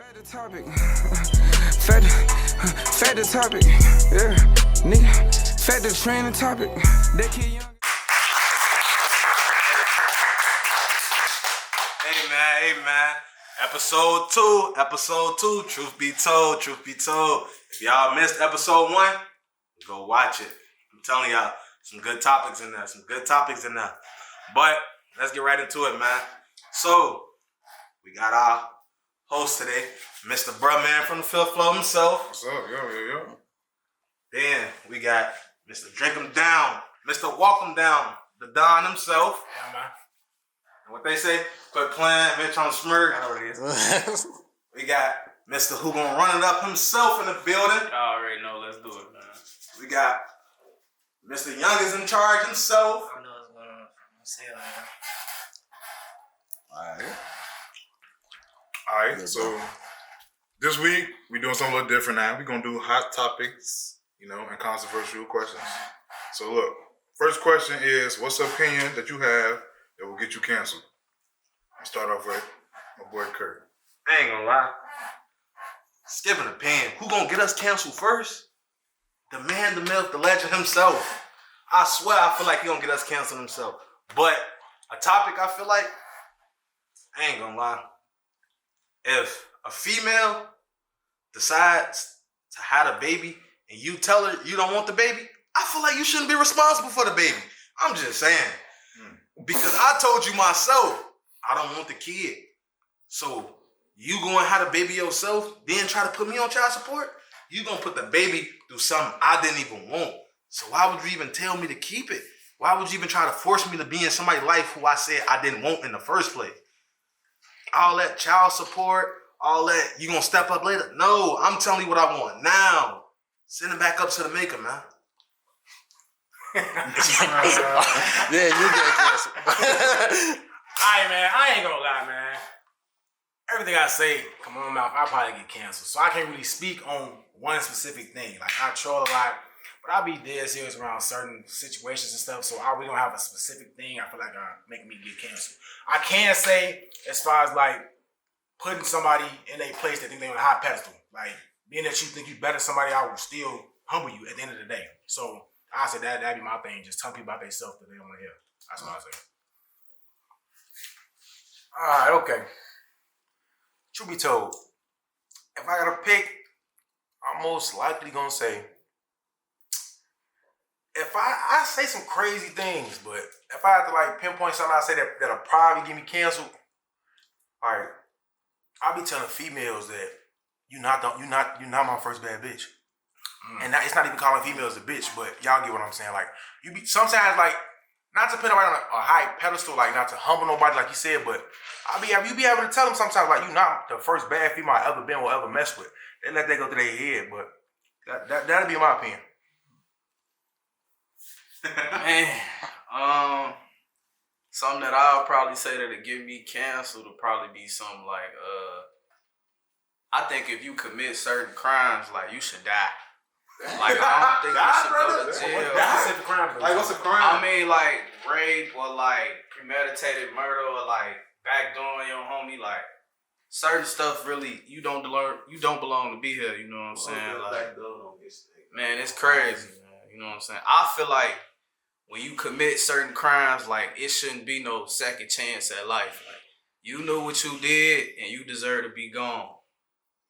Fed the topic. Fed the topic. Yeah, nigga. Fed the training topic. That kid young. Hey man. Episode 2. Truth be told. If y'all missed episode 1, go watch it. I'm telling y'all, some good topics in there. But let's get right into it, man. So, we got our host today, Mr. Bruh-Man from the fifth floor himself. What's up? Yo. Then we got Mr. Drink 'em Down, Mr. Walk 'em Down, the Don himself. Yeah, man. And what they say, quit playing, bitch on smirk. I know what it is. We got Mr. Who Gonna Run It Up himself in the building. I already know. Let's do it, man. We got Mr. Young is in charge himself. I know what's going on. I'm saying, man. Alright, so this week we're doing something a little different now. We're gonna do hot topics, and controversial questions. So look, first question is, what's the opinion that you have that will get you canceled? I'll start off with my boy Kurt. I ain't gonna lie. Skipping a pen. Who gonna get us canceled first? The man, the myth, the legend himself. I swear I feel like he gonna get us canceled himself. But a topic I feel like, I ain't gonna lie. If a female decides to have a baby and you tell her you don't want the baby, I feel like you shouldn't be responsible for the baby. I'm just saying. Because I told you myself, I don't want the kid. So you going to have a baby yourself, then try to put me on child support? You going to put the baby through something I didn't even want. So why would you even tell me to keep it? Why would you even try to force me to be in somebody's life who I said I didn't want in the first place? All that child support, all that, you gonna step up later? No, I'm telling you what I want now. Send it back up to the maker, man. Yeah, you get canceled. Alright, man. I ain't gonna lie, man. Everything I say come on my mouth, I'll probably get canceled. So I can't really speak on one specific thing. Like, I troll a lot, but I be dead serious around certain situations and stuff. So I really don't have a specific thing I feel like make me get canceled. I can say, as far as like putting somebody in a place that think they're on a high pedestal, like being that you think you better than somebody, I will still humble you at the end of the day. So I say that'd be my thing. Just tell people about themselves that they don't want to hear. That's what I say. Alright, okay. Truth be told, if I gotta pick, I'm most likely gonna say, if I say some crazy things, but if I have to like pinpoint something I say that'll probably get me canceled, alright, I'll be telling females that you're not my first bad bitch. And it's not even calling females a bitch, but y'all get what I'm saying. Like, you be sometimes like, not to put nobody on a high pedestal, like not to humble nobody like you said, but you be able to tell them sometimes like you're not the first bad female I ever been or ever messed with. They let that go through their head, but that'll be my opinion. Man, something that I'll probably say that'll get me canceled will probably be something like, I think if you commit certain crimes, like you should die. Like I don't think you should go to jail. Like, what's a crime? I mean, like rape or like premeditated murder or like backdooring your homie, like certain stuff. Really, you don't belong to be here. You know what I'm saying? Like, man, it's crazy, man. You know what I'm saying? I feel like when you commit certain crimes, like it shouldn't be no second chance at life. Like you knew what you did and you deserve to be gone.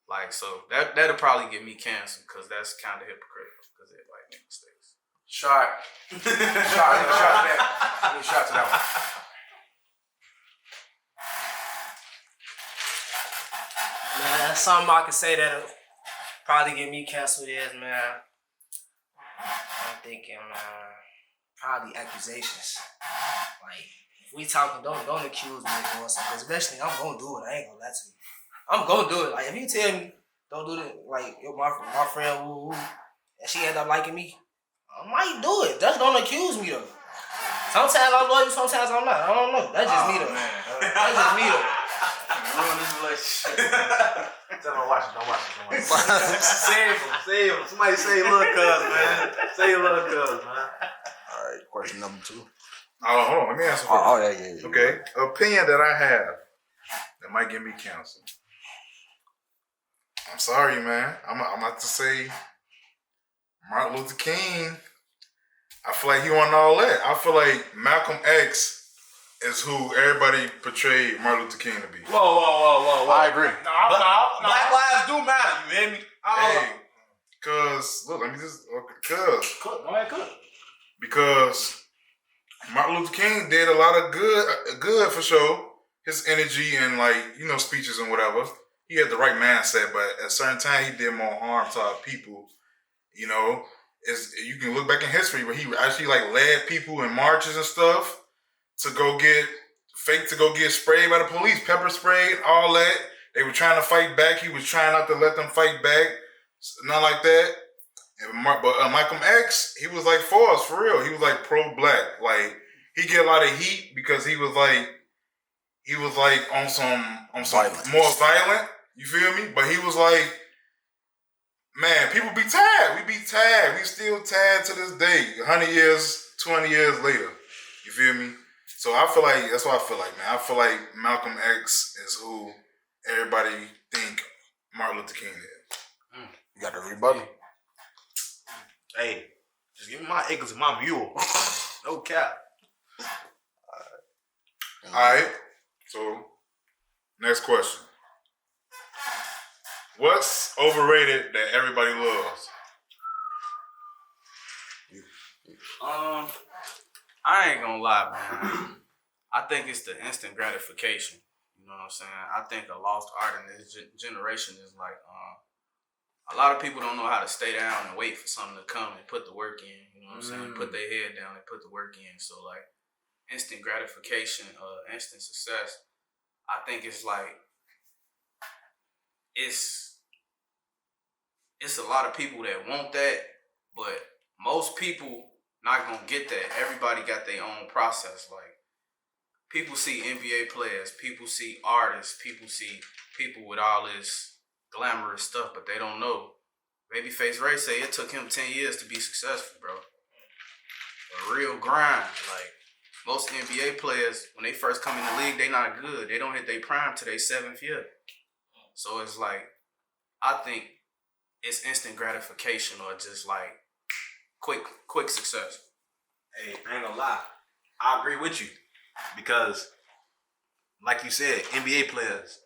Like, so that'll probably get me canceled because that's kind of hypocritical because everybody make mistakes. Shot to that one. Man, something I can say that'll probably get me canceled is, man, I'm thinking, man, probably accusations. Like, if we talking, don't accuse me of doing something, because eventually I'm going to do it. I ain't going to lie to you. I'm going to do it. Like, if you tell me, don't do it, like, my friend, woo, and she end up liking me, I might do it. Just don't accuse me, though. Sometimes I'm loyal, sometimes I'm not. I don't know. That's just me, though. That's just me, though. Ruin this relationship. Don't watch it. Save him. Somebody say little cuz, man. Say little cuz, man. Alright, question number 2. Hold on, let me answer first. Yeah. Okay, opinion that I have that might get me canceled. I'm sorry, man. I'm about to say Martin Luther King. I feel like he wasn't all that. I feel like Malcolm X is who everybody portrayed Martin Luther King to be. Whoa. I agree. No. Black lives do matter. You hear me? Hey, cause look, let me just Cook. Go ahead, cook. because Martin Luther King did a lot of good for sure. His energy and speeches and whatever. He had the right mindset, but at a certain time he did more harm to our people. You know, you can look back in history where he actually led people in marches and stuff to go get sprayed by the police, pepper sprayed, all that. They were trying to fight back. He was trying not to let them fight back. Nothing like that. But Malcolm X, he was for us, for real. He was pro-black. He get a lot of heat because he was on some Violent. more violent. You feel me? But he was man, people be tagged. We be tagged. We still tagged to this day. 100 years, 20 years later. You feel me? So I feel that's what I feel man. I feel like Malcolm X is who everybody think Martin Luther King is. You got the rebuttal. Hey, just give me my acres and my mule. No cap. All right. So, next question. What's overrated that everybody loves? I ain't gonna lie, man. I think it's the instant gratification. You know what I'm saying? I think a lost art in this generation is a lot of people don't know how to stay down and wait for something to come and put the work in. You know what I'm saying? Put their head down and put the work in. So instant gratification, instant success. I think it's it's a lot of people that want that, but most people not gonna get that. Everybody got their own process. People see NBA players, people see artists, people see people with all this glamorous stuff, but they don't know. Babyface Ray say it took him 10 years to be successful, bro. A real grind. Most NBA players, when they first come in the league, they not good. They don't hit their prime till their 7th year. So it's I think it's instant gratification or just quick success. Hey, I ain't gonna lie. I agree with you. Because, like you said, NBA players,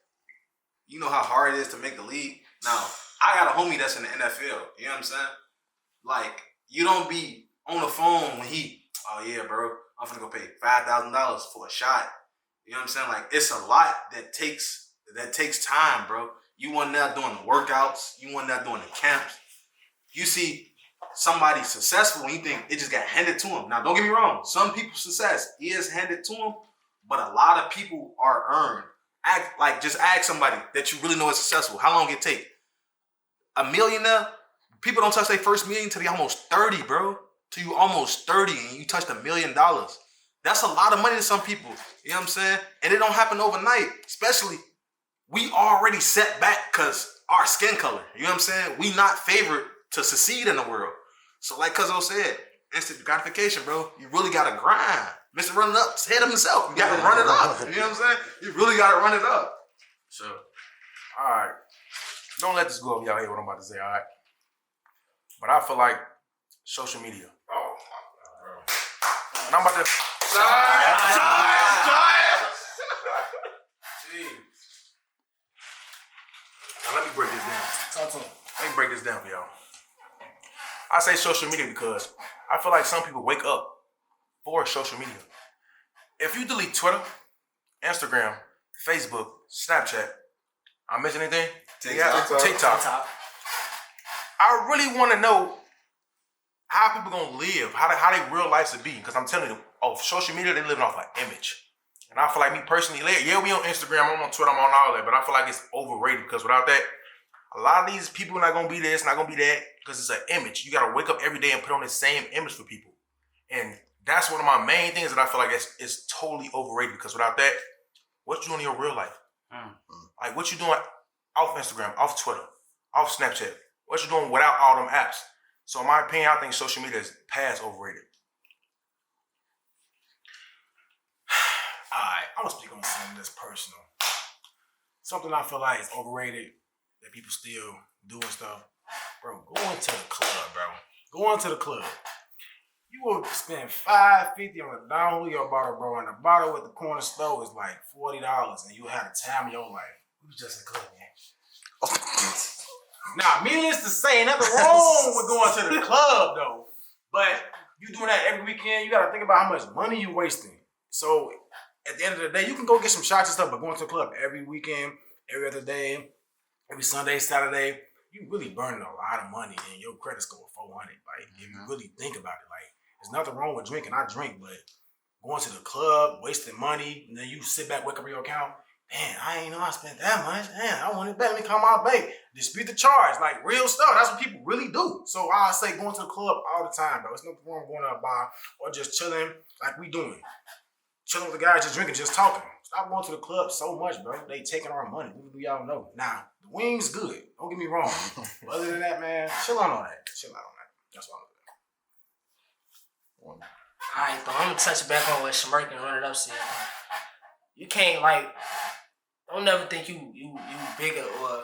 you know how hard it is to make the league? Now, I got a homie that's in the NFL. You know what I'm saying? You don't be on the phone when oh yeah, bro, I'm finna go pay $5,000 for a shot. You know what I'm saying? It's a lot that takes time, bro. You wasn't there doing the workouts. You wasn't there doing the camps. You see somebody successful and you think it just got handed to him. Now, don't get me wrong. Some people's success is handed to them, but a lot of people are earned. Just ask somebody that you really know is successful. How long it take? A millionaire, people don't touch their first million till they almost 30, bro. Till you almost 30 and you touched $1 million. That's a lot of money to some people. You know what I'm saying? And it don't happen overnight. Especially, we already set back because our skin color. You know what I'm saying? We not favored to succeed in the world. So like Cuzzo said, instant gratification, bro. You really gotta grind. Mr. Run It Up said himself. You gotta run it up. You know what I'm saying? You really gotta run it up. So, All right. Don't let this go over y'all head what I'm about to say, all right? But I feel like social media. Oh my God, bro. And I'm about to... Now let me break this down. Let me break this down for y'all. I say social media because I feel like some people wake up for social media. If you delete Twitter, Instagram, Facebook, Snapchat, I missing anything? TikTok. I really want to know how people gonna live, how they real lives would be. Because I'm telling you, off social media, they living off an image. And I feel like me personally, yeah, we on Instagram, I'm on Twitter, I'm on all that, but I feel like it's overrated because without that, a lot of these people are not gonna be this, not gonna be that, because it's an image. You gotta wake up every day and put on the same image for people. And that's one of my main things that I feel like it's totally overrated because without that, what you doing in your real life? Like what you doing off Instagram, off Twitter, off Snapchat? What you doing without all them apps? So in my opinion, I think social media is past overrated. Alright, I'm gonna speak on something that's personal. Something I feel like is overrated that people still doing stuff. Bro, go into the club, bro. Go into the club. You will spend $5.50 on a Don Julio bottle, bro, and the bottle at the corner store is like $40, and you have the time of your life. We was just in the club, man. Now, needless to say, nothing wrong with going to the club, though. But you doing that every weekend, you gotta think about how much money you wasting. So at the end of the day, you can go get some shots and stuff, but going to the club every weekend, every other day, every Sunday, Saturday, you really burning a lot of money and your credit score 400. Like, if you really think about it, like, there's nothing wrong with drinking. I drink, but going to the club, wasting money, and then you sit back, wake up your account. Man, I ain't know I spent that much. Man, I want it back. Let me call my bank. Dispute the charge. Like, real stuff. That's what people really do. So I say going to the club all the time, bro. It's nothing wrong going to a bar or just chilling like we doing. Chilling with the guys, just drinking, just talking. Stop going to the club so much, bro. They taking our money. We y'all know. Now, the wings good. Don't get me wrong. But other than that, man, chill out on that. Chill out on that. That's what I'm doing. Alright, though, I'm gonna touch back on what Shmirk and Run It Up said. You can't, like, don't never think you bigger or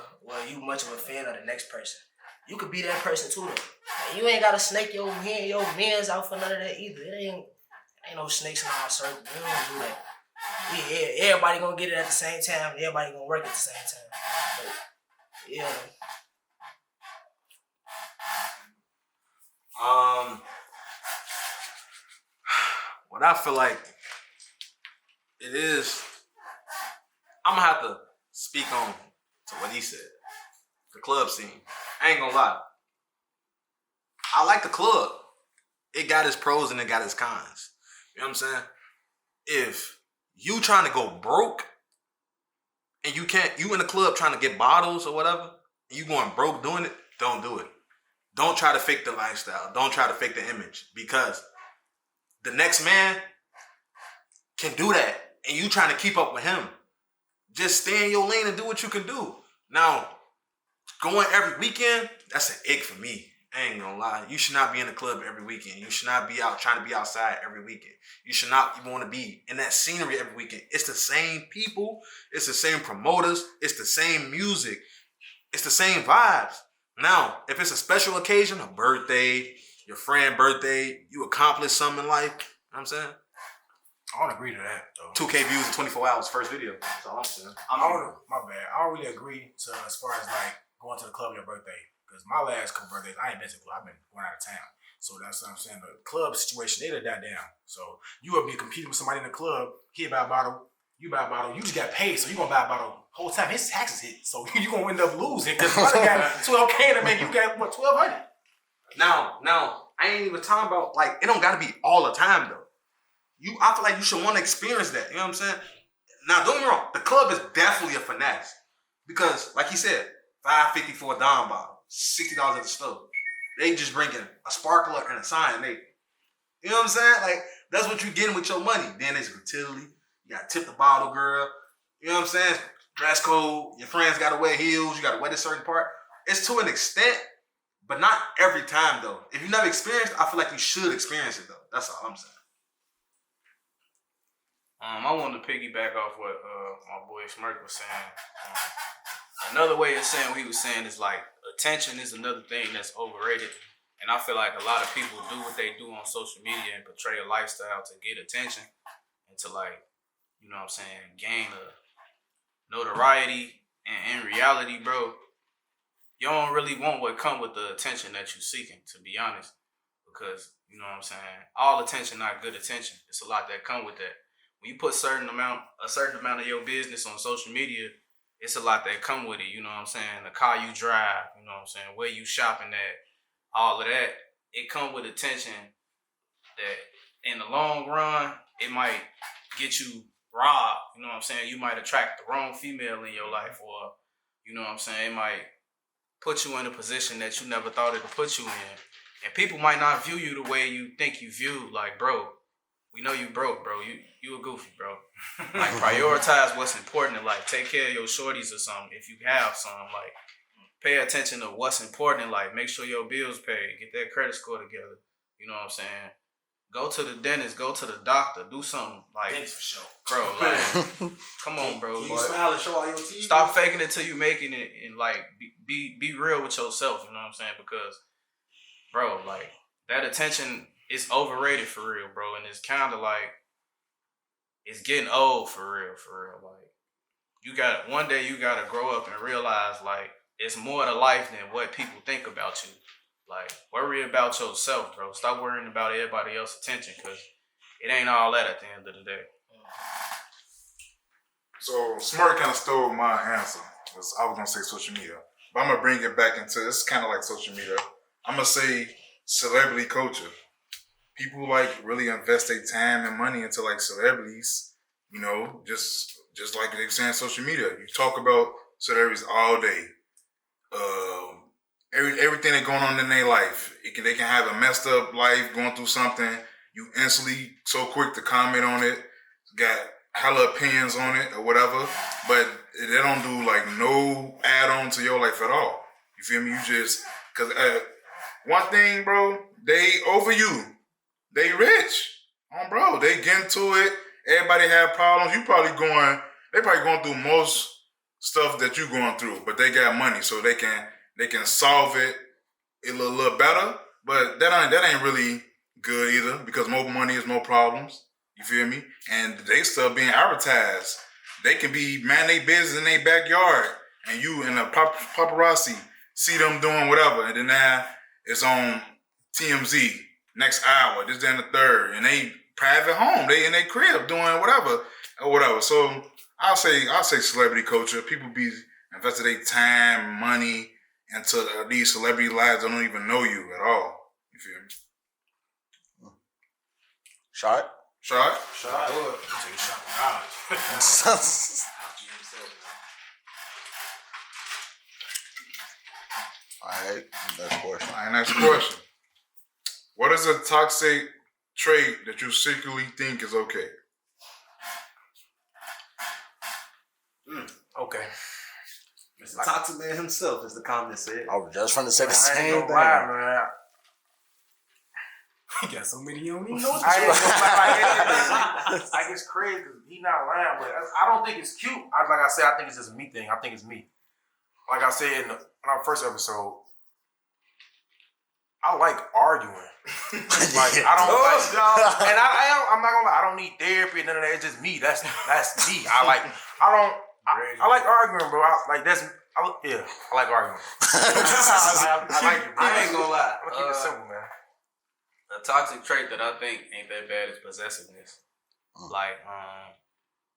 you much of a fan of the next person. You could be that person too, though. And you ain't gotta snake your mans out for none of that either. It ain't no snakes in our circle. We don't do that. Everybody gonna get it at the same time. Everybody gonna work at the same time. But, yeah. What I feel like it is, I'm gonna have to speak on to what he said. The club scene. I ain't gonna lie. I like the club. It got its pros and it got its cons. You know what I'm saying? If you trying to go broke and you in the club trying to get bottles or whatever, and you going broke doing it, don't do it. Don't try to fake the lifestyle. Don't try to fake the image, because the next man can do that and you trying to keep up with him. Just stay in your lane and do what you can do. Now, going every weekend, that's an ick for me. I ain't gonna lie. You should not be in the club every weekend. You should not be out trying to be outside every weekend. You should not even want to be in that scenery every weekend. It's the same people. It's the same promoters. It's the same music. It's the same vibes. Now, if it's a special occasion, a birthday, your friend's birthday, you accomplish something in life, you know what I'm saying? I don't agree to that, though. 2K views in 24 hours, first video. That's all I'm saying. My bad. I don't really agree to as far as like going to the club on your birthday. Because my last couple birthdays, I ain't been to the club. I've been going out of town. So that's what I'm saying. The club situation, they done that down. So you will be competing with somebody in the club. He buy a bottle. You buy a bottle. You just got paid. So you going to buy a bottle the whole time. His taxes hit. So you going to end up losing. Because I got $12K to make. You got, what, $1,200? Now, I ain't even talking about, like, it don't got to be all the time, though. I feel like you should want to experience that. You know what I'm saying? Now, don't get me wrong. The club is definitely a finesse. Because, like he said, $5.50 for a Don bottle. $60 at the store. They just bring in a sparkler and a sign. You know what I'm saying? Like, that's what you getting with your money. Then there's utility. You got to tip the bottle girl. You know what I'm saying? Dress code. Your friends got to wear heels. You got to wear this certain part. It's to an extent, but not every time, though. If you never experienced it, I feel like you should experience it, though. That's all I'm saying. I wanted to piggyback off what my boy Shmirk was saying. Another way of saying what he was saying is like attention is another thing that's overrated. And I feel like a lot of people do what they do on social media and portray a lifestyle to get attention and to, like, you know what I'm saying, gain a notoriety. And in reality, bro, you don't really want what come with the attention that you're seeking, to be honest. Because, you know what I'm saying, all attention not good attention. It's a lot that come with that. When you put a certain amount of your business on social media, it's a lot that come with it, you know what I'm saying? The car you drive, you know what I'm saying? Where you shopping at, all of that. It come with attention that in the long run, it might get you robbed, you know what I'm saying? You might attract the wrong female in your life, or, you know what I'm saying? It might put you in a position that you never thought it would put you in. And people might not view you the way you think you view, like, bro, we know you broke, bro. You a goofy, bro. Like, prioritize what's important in life. Take care of your shorties or something if you have some. Like, pay attention to what's important in life. Make sure your bills paid. Get that credit score together. You know what I'm saying? Go to the dentist. Go to the doctor. Do something like, Thanks for sure. bro. Like, come on, bro. Can you Like, smile and show all your teeth? stop faking it till you making it, and like be real with yourself. You know what I'm saying? Because, bro, like that attention is overrated for real, bro, and it's kind of like it's getting old for real. Like you got one day you gotta grow up and realize like it's more to life than what people think about you. Like worry about yourself, bro. Stop worrying about everybody else's attention, because it ain't all that at the end of the day. So Smart kind of stole my answer. I was gonna say social media, but I'm gonna bring it back into it's kind of like social media. I'm gonna say celebrity culture. People like really invest their time and money into like celebrities. You know, just like they're saying social media. You talk about celebrities all day. Everything that's going on in their life. They can have a messed up life, going through something. You instantly so quick to comment on it. Got hella opinions on it or whatever, but they don't do like no add-on to your life at all. You feel me? You just, cause one thing, bro, they over you. They rich. Bro, they get into it. Everybody have problems. They probably going through most stuff that you going through, but they got money, so they can solve it a little better. But that ain't really good either, because more money is more problems. You feel me? And they still being advertised. They can be man they business in their backyard, and you and the paparazzi see them doing whatever, and then now it's on TMZ next hour, this, then the third, and they private home, they in their crib doing whatever. So I'll say celebrity culture. People be investing their time, money into these celebrity lives that don't even know you at all. You feel me? Shot. Take a shot of knowledge. Alright, next question. All right, next question. What is a toxic trait that you secretly think is okay? Okay. It's the toxic man himself, as the comment said. I was just trying to say the I ain't same gonna thing. lie, man. He got so many, you don't even know what to I say. ain't gonna lie, like it's crazy because he not lying, but I don't think it's cute. Like I said, I think it's just a me thing. I think it's me. Like I said in our first episode, I like arguing. Like I don't like, and I'm not gonna lie, I don't need therapy. None of that. It's just me. That's me. I like arguing, bro. I like arguing. I like it, bro. I ain't gonna lie. I'm gonna keep it simple, man. A toxic trait that I think ain't that bad is possessiveness. Like,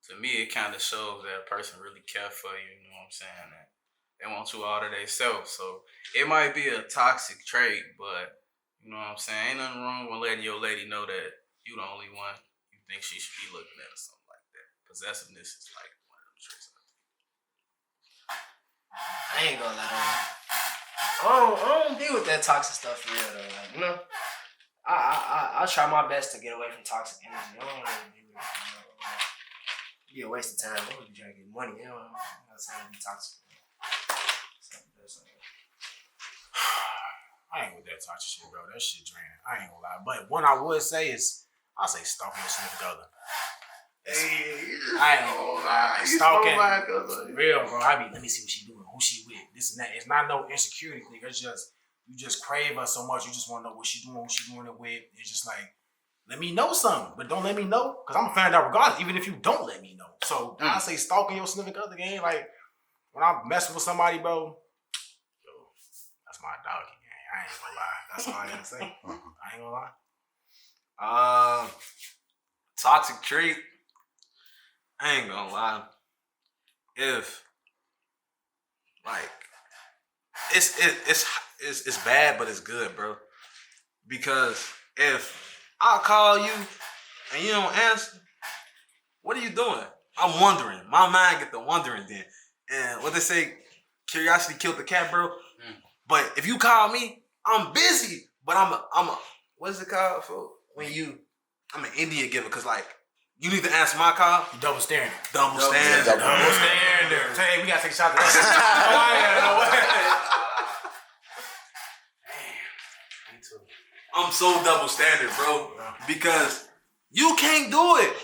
to me, it kind of shows that a person really care for you. You know what I'm saying? That they want you all to themselves. So it might be a toxic trait, but you know what I'm saying? Ain't nothing wrong with letting your lady know that you the only one you think she should be looking at or something like that. Possessiveness is like one of them traits. I ain't gonna lie. I don't deal with that toxic stuff for real though. Like, you know, I try my best to get away from toxic energy. I don't really deal with it. Be a waste of time. I'm really trying to get money. You know, I'm not saying be toxic. I ain't with that toxic shit, bro. That shit draining. I ain't gonna lie. But one I would say is, I'll say stalking your significant other. I ain't gonna lie. Stalking. Real, bro. Let me see what she doing, who she with, this and that. It's not no insecurity thing. It's just, you just crave her so much. You just want to know what she doing, who she doing it with. It's just like, let me know something, but don't let me know, because I'm gonna find out regardless, even if you don't let me know. So I say stalking your significant other game. Like, when I'm messing with somebody, bro, yo, that's my doggy game. I ain't gonna lie. That's all I gotta say. I ain't gonna lie. Toxic trait. I ain't gonna lie. If like it's bad, but it's good, bro. Because if I call you and you don't answer, what are you doing? I'm wondering. My mind get the wondering then. And what they say, curiosity killed the cat, bro. But if you call me, I'm busy. But I'm a what is it called for when I'm an India giver, because like you need to answer my call. You double standard. Double standard. Double standard. Hey, we gotta take a shot to that. I'm I'm so double standard, bro. Because you can't do it,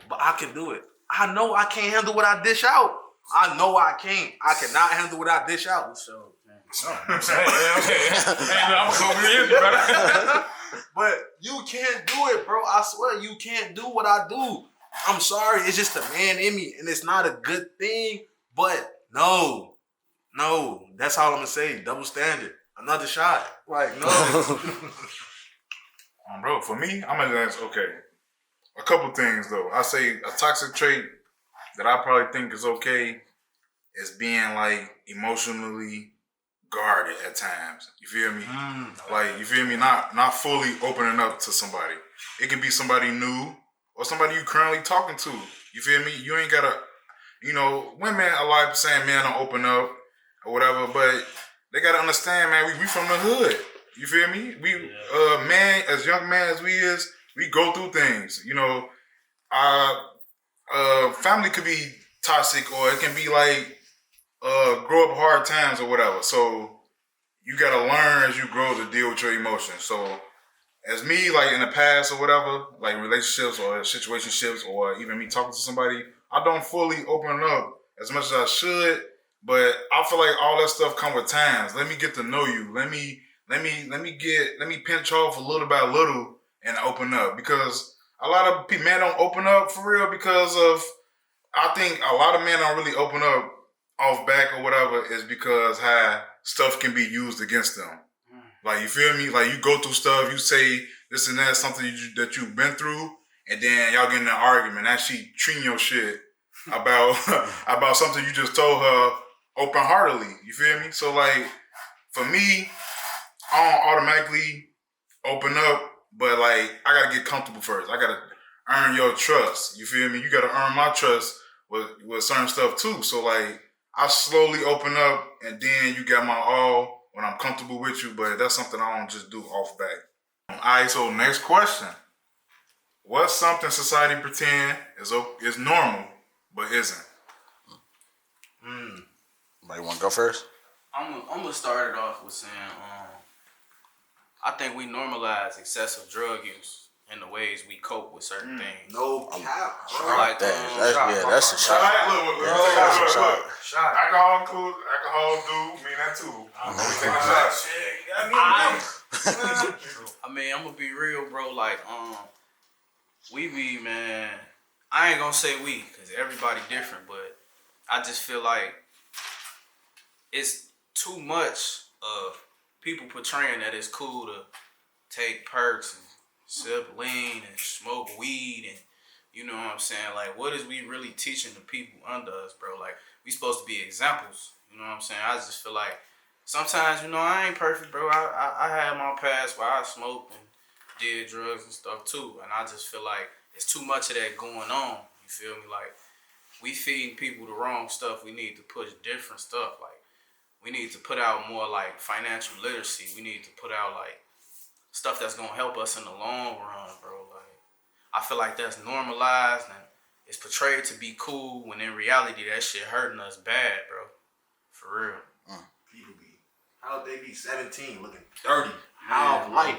but I can do it. I know I can't handle what I dish out. I know I can't. I cannot handle what I dish out. So, I'm saying, hey, look, I'm gonna go with you, brother. but you can't do it, bro. I swear you can't do what I do. I'm sorry. It's just a man in me, and it's not a good thing. But no, that's all I'm gonna say. Double standard. Another shot. Like no. Bro, for me, I'm gonna ask, okay, a couple things though. I say a toxic trait that I probably think is okay is being like emotionally guarded at times. You feel me? Like, you feel me? Not fully opening up to somebody. It can be somebody new or somebody you currently talking to. You feel me? You ain't gotta, women a lot of saying man don't open up or whatever, but they gotta understand, man, we from the hood. You feel me? We man, as young man as we is, we go through things. Our family could be toxic, or it can be like grow up hard times or whatever. So you gotta learn as you grow to deal with your emotions. So as me, like in the past or whatever, like relationships or situationships, or even me talking to somebody, I don't fully open up as much as I should. But I feel like all that stuff come with times. Let me get to know you. Let me pinch off a little by little and open up, because a lot of men don't open up for real because of, I think a lot of men don't really open up off back or whatever is because how stuff can be used against them. Like, you feel me? Like, you go through stuff, you say this and that, something that you've been through, and then y'all get in an argument. Now she treating your shit about about something you just told her open-heartedly. You feel me? So, like, for me, I don't automatically open up, but, like, I got to get comfortable first. I got to earn your trust. You feel me? You got to earn my trust with certain stuff, too. So, like, I slowly open up, and then you got my all when I'm comfortable with you, but that's something I don't just do off back. All right, so next question. What's something society pretend is normal, but isn't? Anybody want to go first? I'm gonna start it off with saying, I think we normalize excessive drug use in the ways we cope with certain things. No cap. Like, That's a All shot. right, look. That's a shot. Shot. Alcohol do mean that too. We take a shot. I mean, I'm gonna be real, bro. Like, we be, man. I ain't gonna say we, cause everybody different, but I just feel like it's too much of people portraying that it's cool to take perks and sip lean and smoke weed, and you know what I'm saying? Like, what is we really teaching the people under us, bro? Like, we supposed to be examples. You know what I'm saying? I just feel like sometimes, I ain't perfect, bro. I had my past where I smoked and did drugs and stuff too, and I just feel like it's too much of that going on. You feel me? Like, we feeding people the wrong stuff. We need to push different stuff. Like, we need to put out more like financial literacy. We need to put out like stuff that's gonna help us in the long run, bro. Like, I feel like that's normalized and it's portrayed to be cool when in reality that shit hurting us bad, bro. For real. People be, how they be 17 looking 30? How life?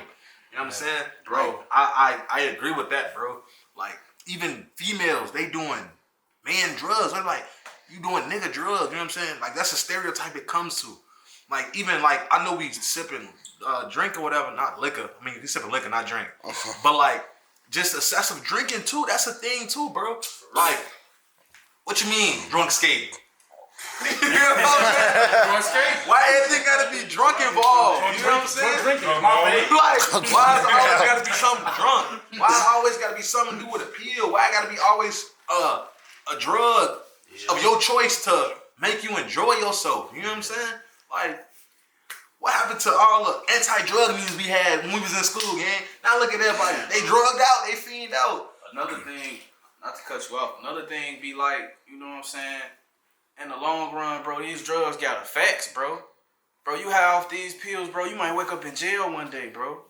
You know what I'm saying? Bro, like, I agree with that, bro. Like, even females, they doing man drugs. I'm like, you doing nigga drugs, you know what I'm saying? Like, that's a stereotype it comes to. Like, even like, I know we sipping drink or whatever, not liquor. I mean, we sipping liquor, not drink. But like, just excessive drinking too, that's a thing too, bro. Like, what you mean, drunk skating? You know what I'm saying? Why everything gotta be drunk involved? You know what I'm saying? Like, why is it always gotta be something drunk? Why it always gotta be something to do with a pill? Why it gotta be always a drug of your choice to make you enjoy yourself? You know what I'm saying? Like, what happened to all the anti-drug news we had when we was in school, gang? Now look at everybody. They drugged out, they fiend out. Another thing, not to cut you off, another thing be like, you know what I'm saying? In the long run, bro, these drugs got effects, bro. Bro, you high off these pills, bro, you might wake up in jail one day, bro.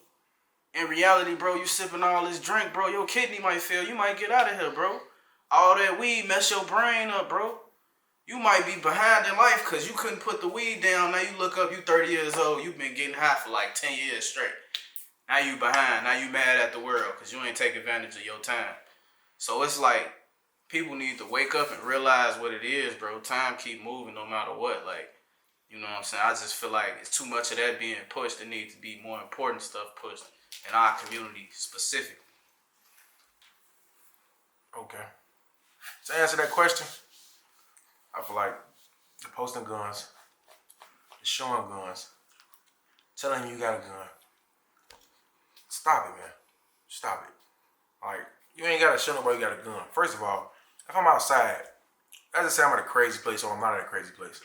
In reality, bro, you sipping all this drink, bro, your kidney might fail. You might get out of here, bro. All that weed mess your brain up, bro. You might be behind in life because you couldn't put the weed down. Now you look up, you 30 years old, you've been getting high for like 10 years straight. Now you behind. Now you mad at the world because you ain't take advantage of your time. So it's like people need to wake up and realize what it is, bro. Time keep moving no matter what. Like, you know what I'm saying? I just feel like it's too much of that being pushed. There needs to be more important stuff pushed in our community specifically. Okay. To answer that question, I feel like the posting guns, the showing guns, telling you got a gun. Stop it, man. Stop it. Like, you ain't gotta show nobody you got a gun. First of all, if I'm outside, let's just say I'm at a crazy place or I'm not at a crazy place.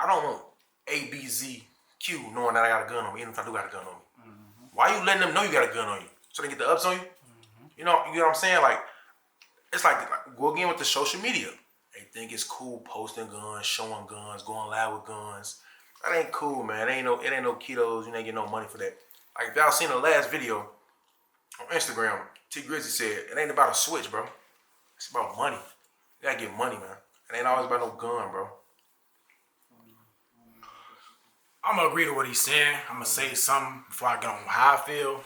I don't want A, B, Z, Q knowing that I got a gun on me, even if I do got a gun on me. Mm-hmm. Why you letting them know you got a gun on you? So they get the ups on you? Mm-hmm. You know what I'm saying? Like, it's like go again with the social media. They think it's cool posting guns, showing guns, going live with guns. That ain't cool, man. It ain't no ketos. You ain't get no money for that. Like if y'all seen the last video on Instagram, T Grizzly said it ain't about a switch, bro. It's about money. You gotta get money, man. It ain't always about no gun, bro. I'm gonna agree to what he's saying. I'm gonna say something before I get on how I feel.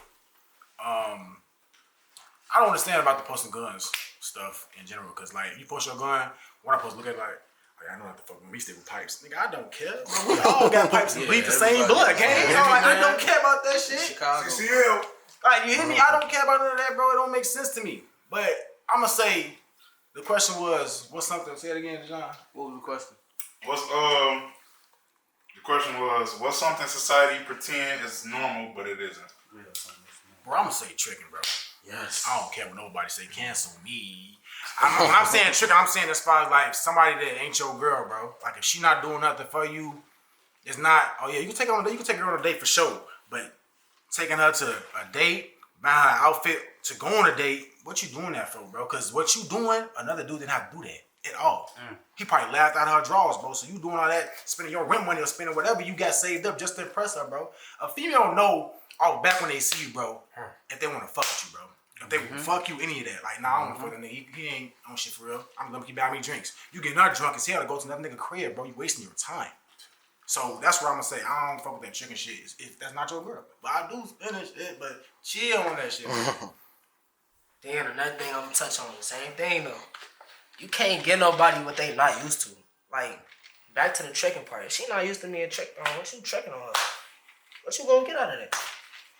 I don't understand about the posting guns stuff in general, cause like you post your gun, what I supposed to look at like I know not to fuck with me, stick with pipes. Nigga, I don't care. Bro, we all got pipes and bleed the same blood, gang. Like, I don't care about that shit. Chicago. CCL. Like, you hear me? I don't care about none of that, bro. It don't make sense to me. But I'm gonna say the question was, what's something? Say it again, John. What was the question? The question was, what's something society pretend is normal but it isn't? Bro, I'm gonna say tricking, bro. Yes. I don't care what nobody say. Cancel me. When I'm saying tricking, I'm saying as far as like somebody that ain't your girl, bro. Like if she not doing nothing for you, it's not. Oh yeah, you can take her on a date. You can take her on a date for sure. But taking her to a date, buying her an outfit to go on a date, what you doing that for, bro? Because what you doing, another dude didn't have to do that at all. He probably laughed out her drawers, bro. So you doing all that, spending your rent money or spending whatever you got saved up just to impress her, bro. A female know all back when they see you, bro, if they want to fuck with you, bro. If they fuck you, any of that. Like, nah, I don't want to fuck that nigga. He ain't on shit for real. I'm gonna keep buying me drinks. You get not drunk as hell to go to another nigga crib, bro. You wasting your time. So that's what I'm gonna say. I don't fuck with that chicken shit if that's not your girl. But I do finish it, but chill on that shit. Then another thing I'm gonna touch on, the same thing though. You can't get nobody what they not used to. Like, back to the trekking part. If she not used to me and what you trekking on her? What you gonna get out of that?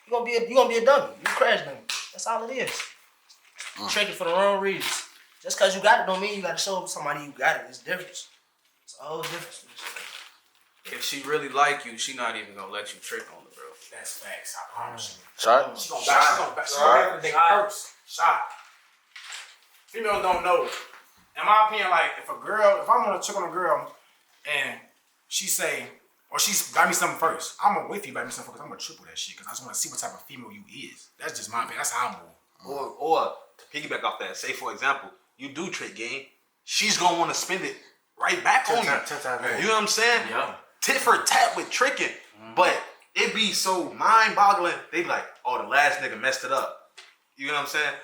You gonna be a dummy. You crash dummy. That's all it is. Trekking for the wrong reasons. Just cause you got it don't mean you gotta show somebody you got it. It's different. It's a whole difference. If she really like you, she not even gonna let you trick on her, bro. That's facts. I promise you. Shot? She gonna back everything first. Shot. Females don't know. In my opinion, like if I'm gonna check on a girl and she say, or she buy me something first, I'm gonna wait for you to buy me something because I'm gonna triple that shit because I just wanna see what type of female you is. That's just my opinion. That's how I move. Or to piggyback off that, say for example, you do trick game, she's gonna want to spend it right back on you. 10 times more. You know what I'm saying? Yeah. Tit for tat with tricking, but it be so mind-boggling. They be like, "Oh, the last nigga messed it up." You know what I'm saying?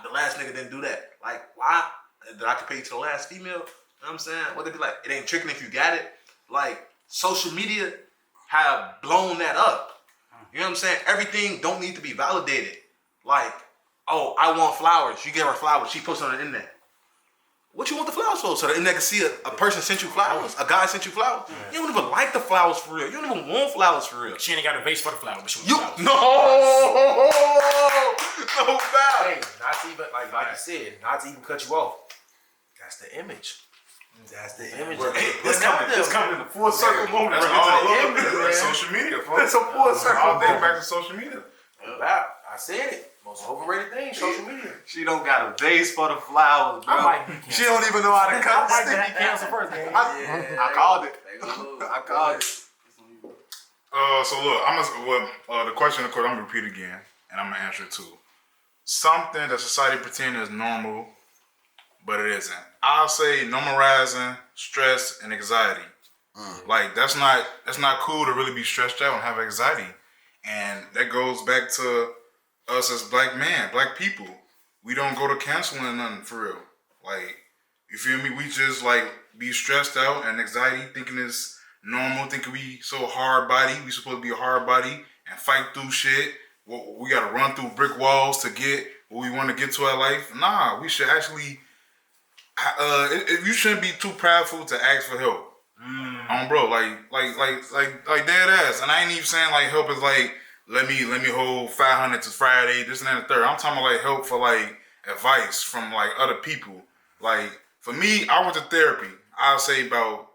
The last nigga didn't do that. Like, why? Did I compare you to the last female? You know what I'm saying? What they be like? It ain't tricking if you got it. Like, social media have blown that up. You know what I'm saying? Everything don't need to be validated. Like, oh, I want flowers. You give her flowers. She posts on the internet. What you want the flowers for? So the internet can see a person sent you flowers, a guy sent you flowers. You don't even like the flowers for real. You don't even want flowers for real. She ain't got a vase for the flower, but she You wants no, flowers. no doubt. Hey, not to even like you said, not to even cut you off. That's the image. That's the image. It's coming in a full circle moment. That's Right? all social media, folks. It's a full circle. All day back to social media. Wow, I said it. Most overrated thing, social media. She don't got a vase for the flowers, bro. I might be canceled. She don't even know how to cut the I might stick. be canceled first, man. I called it. I called it. So look, the question, of course, I'm gonna repeat again, and I'm gonna answer it too. Something that society pretends is normal, but it isn't. I'll say normalizing stress and anxiety. Like that's not cool to really be stressed out and have anxiety, and that goes back to us as black people. We don't go to counseling or nothing for real. Like, you feel me? We just like be stressed out and anxiety, thinking it's normal, thinking we so hard body. We supposed to be a hard body and fight through shit we got to run through brick walls to get what we want to get to our life. Nah, we should actually. You shouldn't be too prideful to ask for help. Bro, like dead ass. And I ain't even saying like help is like let me hold 500 to Friday, this and that and the third. I'm talking about like help for like advice from like other people. Like for me, I went to therapy. I'll say about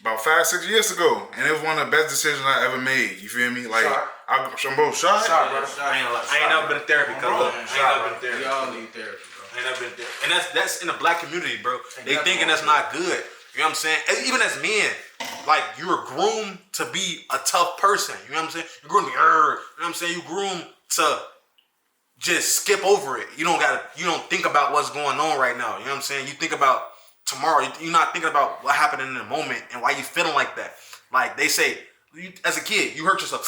5-6 years ago, and it was one of the best decisions I ever made. You feel me? Like I'm both shot. I ain't never been to therapy, cuz. I ain't never been to therapy. We all need therapy, bro. I ain't never been there. And that's in the black community, bro. They thinking that's not good. You know what I'm saying? Even as men, like you're groomed to be a tough person. You know what I'm saying? You're groomed to be, you know what I'm saying? You groomed to just skip over it. You don't think about what's going on right now. You know what I'm saying? You think about tomorrow. You're not thinking about what happened in the moment and why you feeling like that. Like they say, as a kid, you hurt yourself.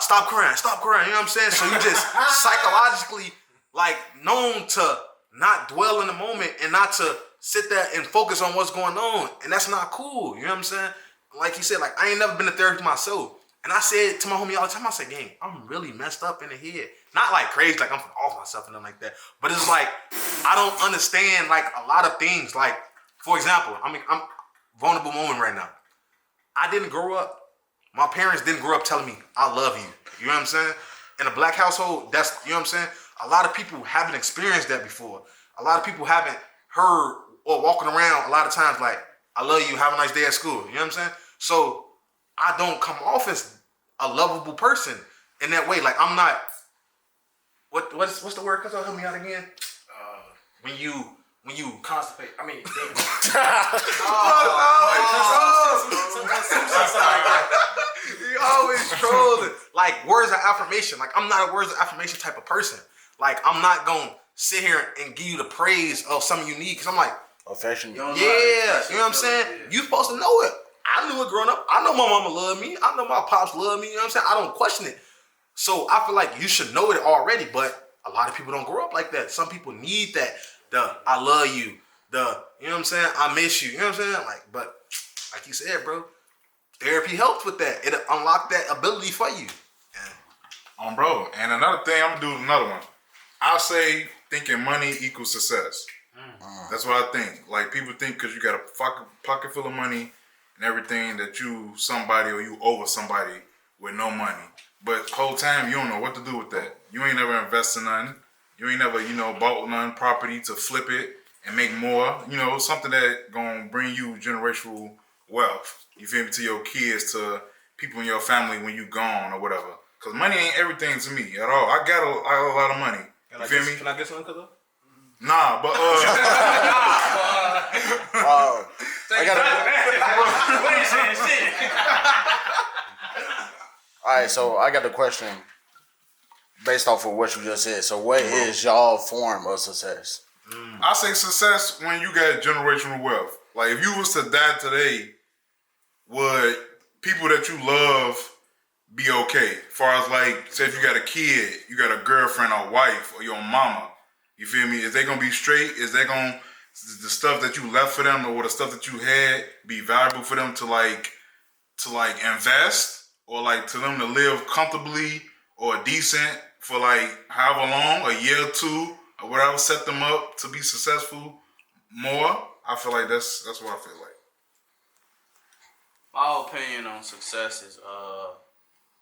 Stop crying. You know what I'm saying? So you just psychologically like known to not dwell in the moment and not to sit there and focus on what's going on. And that's not cool. You know what I'm saying? Like you said, like I ain't never been to therapy myself. And I said to my homie all the time, I said, gang, I'm really messed up in the head. Not like crazy, like I'm off myself and nothing like that. But it's like, I don't understand like a lot of things. Like, for example, I'm vulnerable moment right now. I didn't grow up, my parents didn't grow up telling me, I love you. You know what I'm saying? In a black household, that's, you know what I'm saying? A lot of people haven't experienced that before. A lot of people haven't heard or walking around a lot of times like, I love you, have a nice day at school. You know what I'm saying? So I don't come off as a lovable person in that way. Like I'm not, what's the word? Cause help me out again. When you Constipate. I mean, you always trolling. Like words of affirmation. Like I'm not a words of affirmation type of person. Like I'm not gonna sit here and give you the praise of something you need. Cause I'm like, affection. you know what I'm saying? You supposed to know it. I knew it growing up. I know my mama loved me. I know my pops love me. You know what I'm saying? I don't question it. So I feel like you should know it already, but a lot of people don't grow up like that. Some people need that. I love you. You know what I'm saying? I miss you. You know what I'm saying? Like, but like you said, bro, therapy helps with that. It unlocked that ability for you. Bro. And another thing, I'm gonna do another one. I'll say thinking money equals success. That's what I think. Like people think because you got a pocket full of money and everything that you somebody or you over somebody with no money. But whole time you don't know what to do with that. You ain't never invested in nothing. You ain't never, bought none property to flip it and make more. Something that gonna bring you generational wealth. You feel me? To your kids, to people in your family when you gone or whatever. Cause money ain't everything to me at all. I got a lot of money. You feel me? Can I get something, cuz? Nah, but I got All right, so I got a question based off of what you just said. So what is y'all form of success? I say success when you got generational wealth. Like if you was to die today, would people that you love be okay? As far as like, say if you got a kid, you got a girlfriend or wife or your mama, you feel me? Is they gonna be straight? Is they gonna, the stuff that you left for them or the stuff that you had be valuable for them to invest or like to them to live comfortably or decent for like however long, a year or two or whatever, set them up to be successful more? I feel like that's what I feel like. My opinion on success is,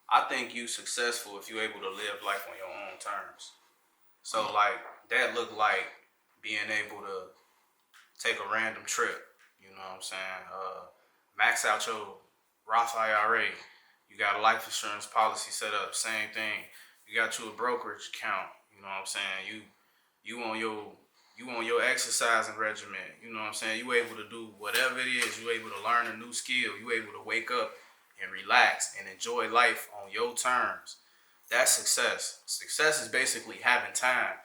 I think you successful if you able to live life on your own terms. So like that look like being able to take a random trip. You know what I'm saying? Max out your Roth IRA. You got a life insurance policy set up. Same thing. You got you a brokerage account. You know what I'm saying? You on your exercising regimen. You know what I'm saying? You able to do whatever it is. You able to learn a new skill. You able to wake up and relax and enjoy life on your terms. That's success. Success is basically having time.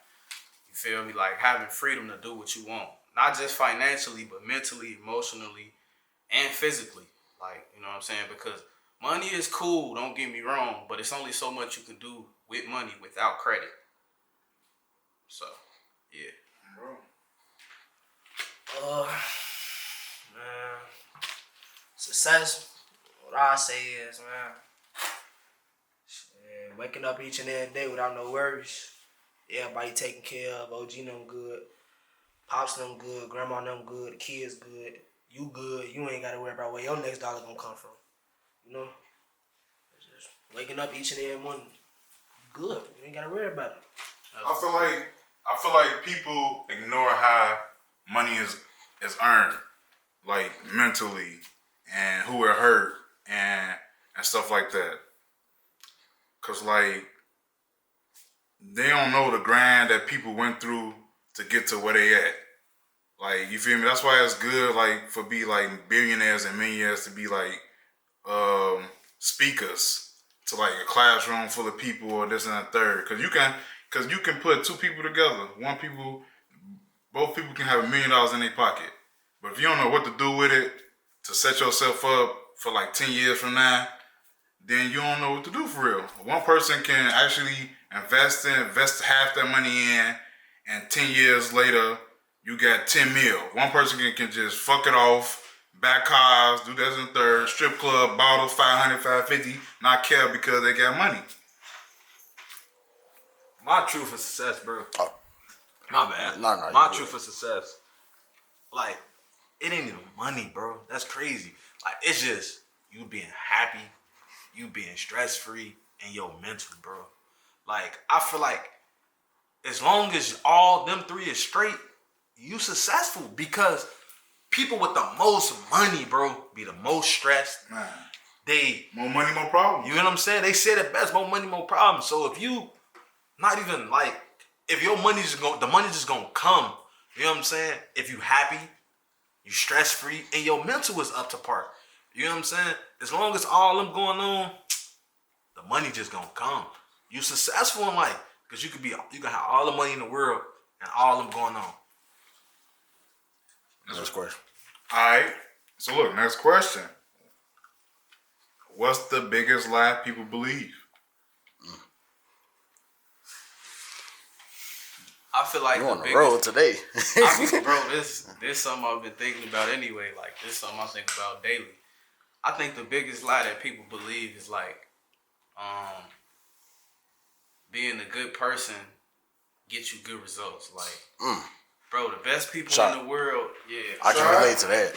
You feel me? Like having freedom to do what you want. Not just financially, but mentally, emotionally, and physically. Like, you know what I'm saying? Because money is cool, don't get me wrong, but it's only so much you can do with money without credit. So, yeah. Man, success, what I say is, man, And waking up each and every day without no worries. Everybody taken care of. OG them good. Pops them good. Grandma them good. The kids good. You good. You ain't got to worry about where your next dollar gonna come from. You know? Just waking up each and every morning. Good. You ain't got to worry about it. I feel like people ignore how money is earned, like mentally, and who it hurt, and stuff like that. Cause like they don't know the grind that people went through to get to where they at. Like, you feel me? That's why it's good, like, for be like billionaires and millionaires to be like speakers to like a classroom full of people or this and that third. Cause you can put two people together. Both people can have $1 million in their pocket. But if you don't know what to do with it to set yourself up for like 10 years from now, then you don't know what to do for real. One person can actually invest half that money in, and 10 years later, you got 10 mil. One person can just fuck it off, back cars, do this and third, strip club, bottles, 500, 550, not care because they got money. My truth for success, bro. Oh. My bad. No, My truth for success, like, it ain't even money, bro. That's crazy. Like, it's just you being happy, you being stress-free, and your mental, bro. Like, I feel like as long as all them three is straight, you successful, because people with the most money, bro, be the most stressed. Man. They More money, more problems. You know what I'm saying? They said it best, more money, more problems. So if you not even like, if your the money just gonna come, you know what I'm saying? If you happy, you stress free, and your mental is up to par. You know what I'm saying? As long as all them going on, the money just gonna come. You successful in life, because you can have all the money in the world and all them going on. Next question. Alright, so look, next question. What's the biggest lie people believe? I feel like You the on the biggest, road today. bro, this something I've been thinking about anyway. Like, this something I think about daily. I think the biggest lie that people believe is like, being a good person gets you good results. Like, bro, the best people Shot. in the world, yeah. I can relate to that.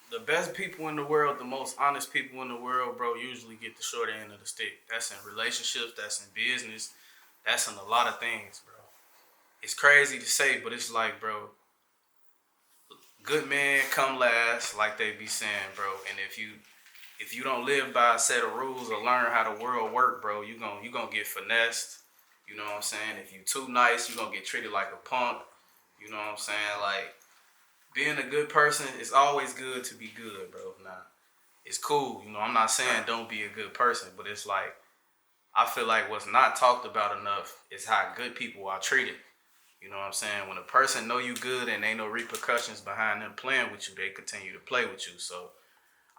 The best people in the world, the most honest people in the world, bro, usually get the short end of the stick. That's in relationships, that's in business, that's in a lot of things, bro. It's crazy to say, but it's like, bro, good men come last, like they be saying, bro. And if you don't live by a set of rules or learn how the world work, bro, you gonna get finessed. You know what I'm saying? If you too nice, you gonna get treated like a punk. You know what I'm saying? Like, being a good person, it's always good to be good, bro. Nah, it's cool. You know, I'm not saying don't be a good person, but it's like, I feel like what's not talked about enough is how good people are treated. You know what I'm saying? When a person know you good and ain't no repercussions behind them playing with you, they continue to play with you. So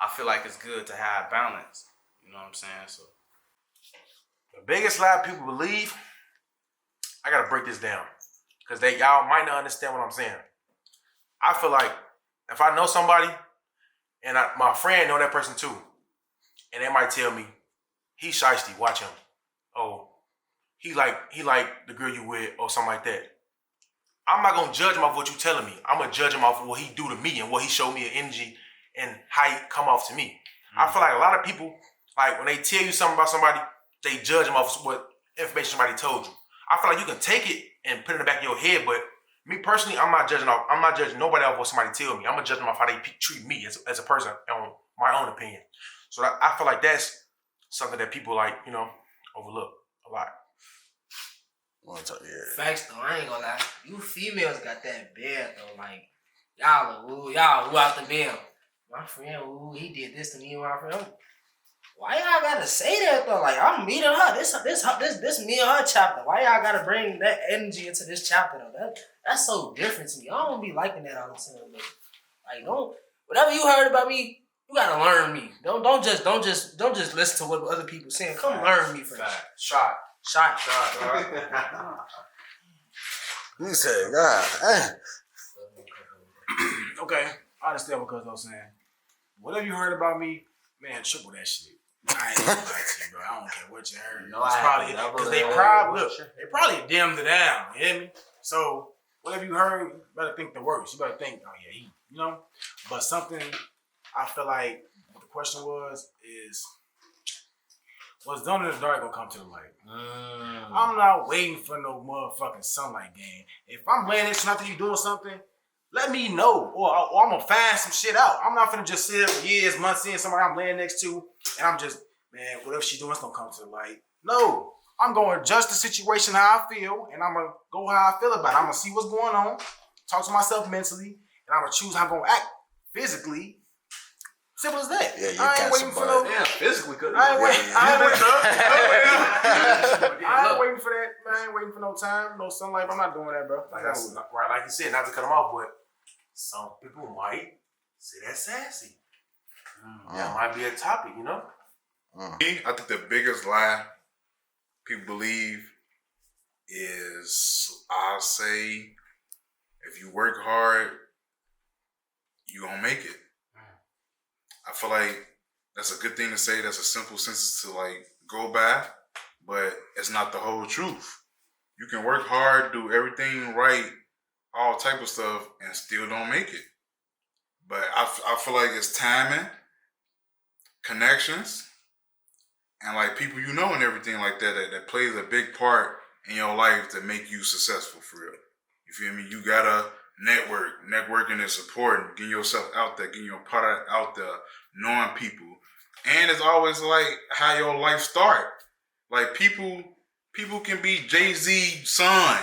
I feel like it's good to have balance. You know what I'm saying? So The biggest lie people believe, I gotta break this down, because y'all might not understand what I'm saying. I feel like if I know somebody and my friend know that person too, and they might tell me, he shiesty, watch him. Oh, he like the girl you with, or something like that. I'm not gonna judge him off what you telling me. I'm gonna judge him off what he do to me and what he showed me of energy and how he come off to me. I feel like a lot of people, like, when they tell you something about somebody, they judge them off what information somebody told you. I feel like you can take it and put it in the back of your head, but me personally, I'm not judging nobody off what somebody tell me. I'm gonna judge them off how they treat me as a person on my own opinion. So I feel like that's something that people, like, you know, overlook a lot. Facts though, I ain't gonna lie. You females got that bad though. Like, y'all out the bed. My friend, he did this to me and my friend. Why y'all gotta say that though? Like, I'm meeting her. This me and her chapter. Why y'all gotta bring that energy into this chapter though? That's so different to me. I don't be liking that all the time. Like, whatever you heard about me, you gotta learn me. Don't just listen to what other people saying. Come learn me first. Shot. You said, God, Okay, I understand what Cuz was saying. Whatever you heard about me, man, triple that shit. I ain't gonna lie to you, bro. I don't care what you heard. No, It's I probably haven't. because they probably dimmed it down. You hear me? So whatever you heard, you better think the worst. You better think, oh yeah, you know. But something I feel like what the question was is, what's done in the dark gonna come to the light. I'm not waiting for no motherfucking sunlight game. If I'm laying next to after you doing something, let me know, or I'm gonna find some shit out. I'm not finna just sit there for years, months, seeing somebody I'm laying next to, and I'm just, man, whatever she's doing, it's gonna come to the light. No, I'm gonna adjust the situation how I feel, and I'm gonna go how I feel about it. I'm gonna see what's going on, talk to myself mentally, and I'm gonna choose how I'm gonna act physically. Simple as that. Yeah, you I ain't got waiting some for no. Damn, physically could. I ain't waiting. I ain't waiting. I ain't Look, waiting for that. Man, I ain't waiting for no time, no sunlight. I'm not doing that, bro. Like that's right, like you said, not to cut them off, but some people might say that's sassy. That might be a topic, you know? Me, I think the biggest lie people believe is, I'll say, if you work hard, you gonna make it. I feel like that's a good thing to say. That's a simple sentence to like go by, but it's not the whole truth. You can work hard, do everything right, all type of stuff, and still don't make it. But I feel like it's timing, connections, and like people you know and everything like that plays a big part in your life to make you successful for real. You feel me? You gotta network. Networking is important. Getting yourself out there, getting your product out there, knowing people. And it's always like how your life start. Like people can be Jay-Z's son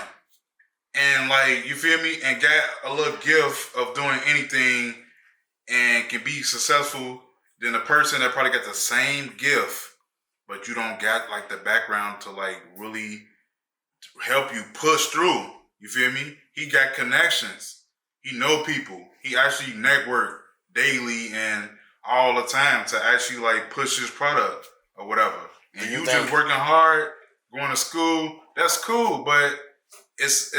and like, you feel me, and got a little gift of doing anything and can be successful than a person that probably got the same gift, but you don't got like the background to like really help you push through. You feel me? He got connections. He know people. He actually network daily and all the time to actually like push his product or whatever. And you just working hard, going to school, that's cool, but it's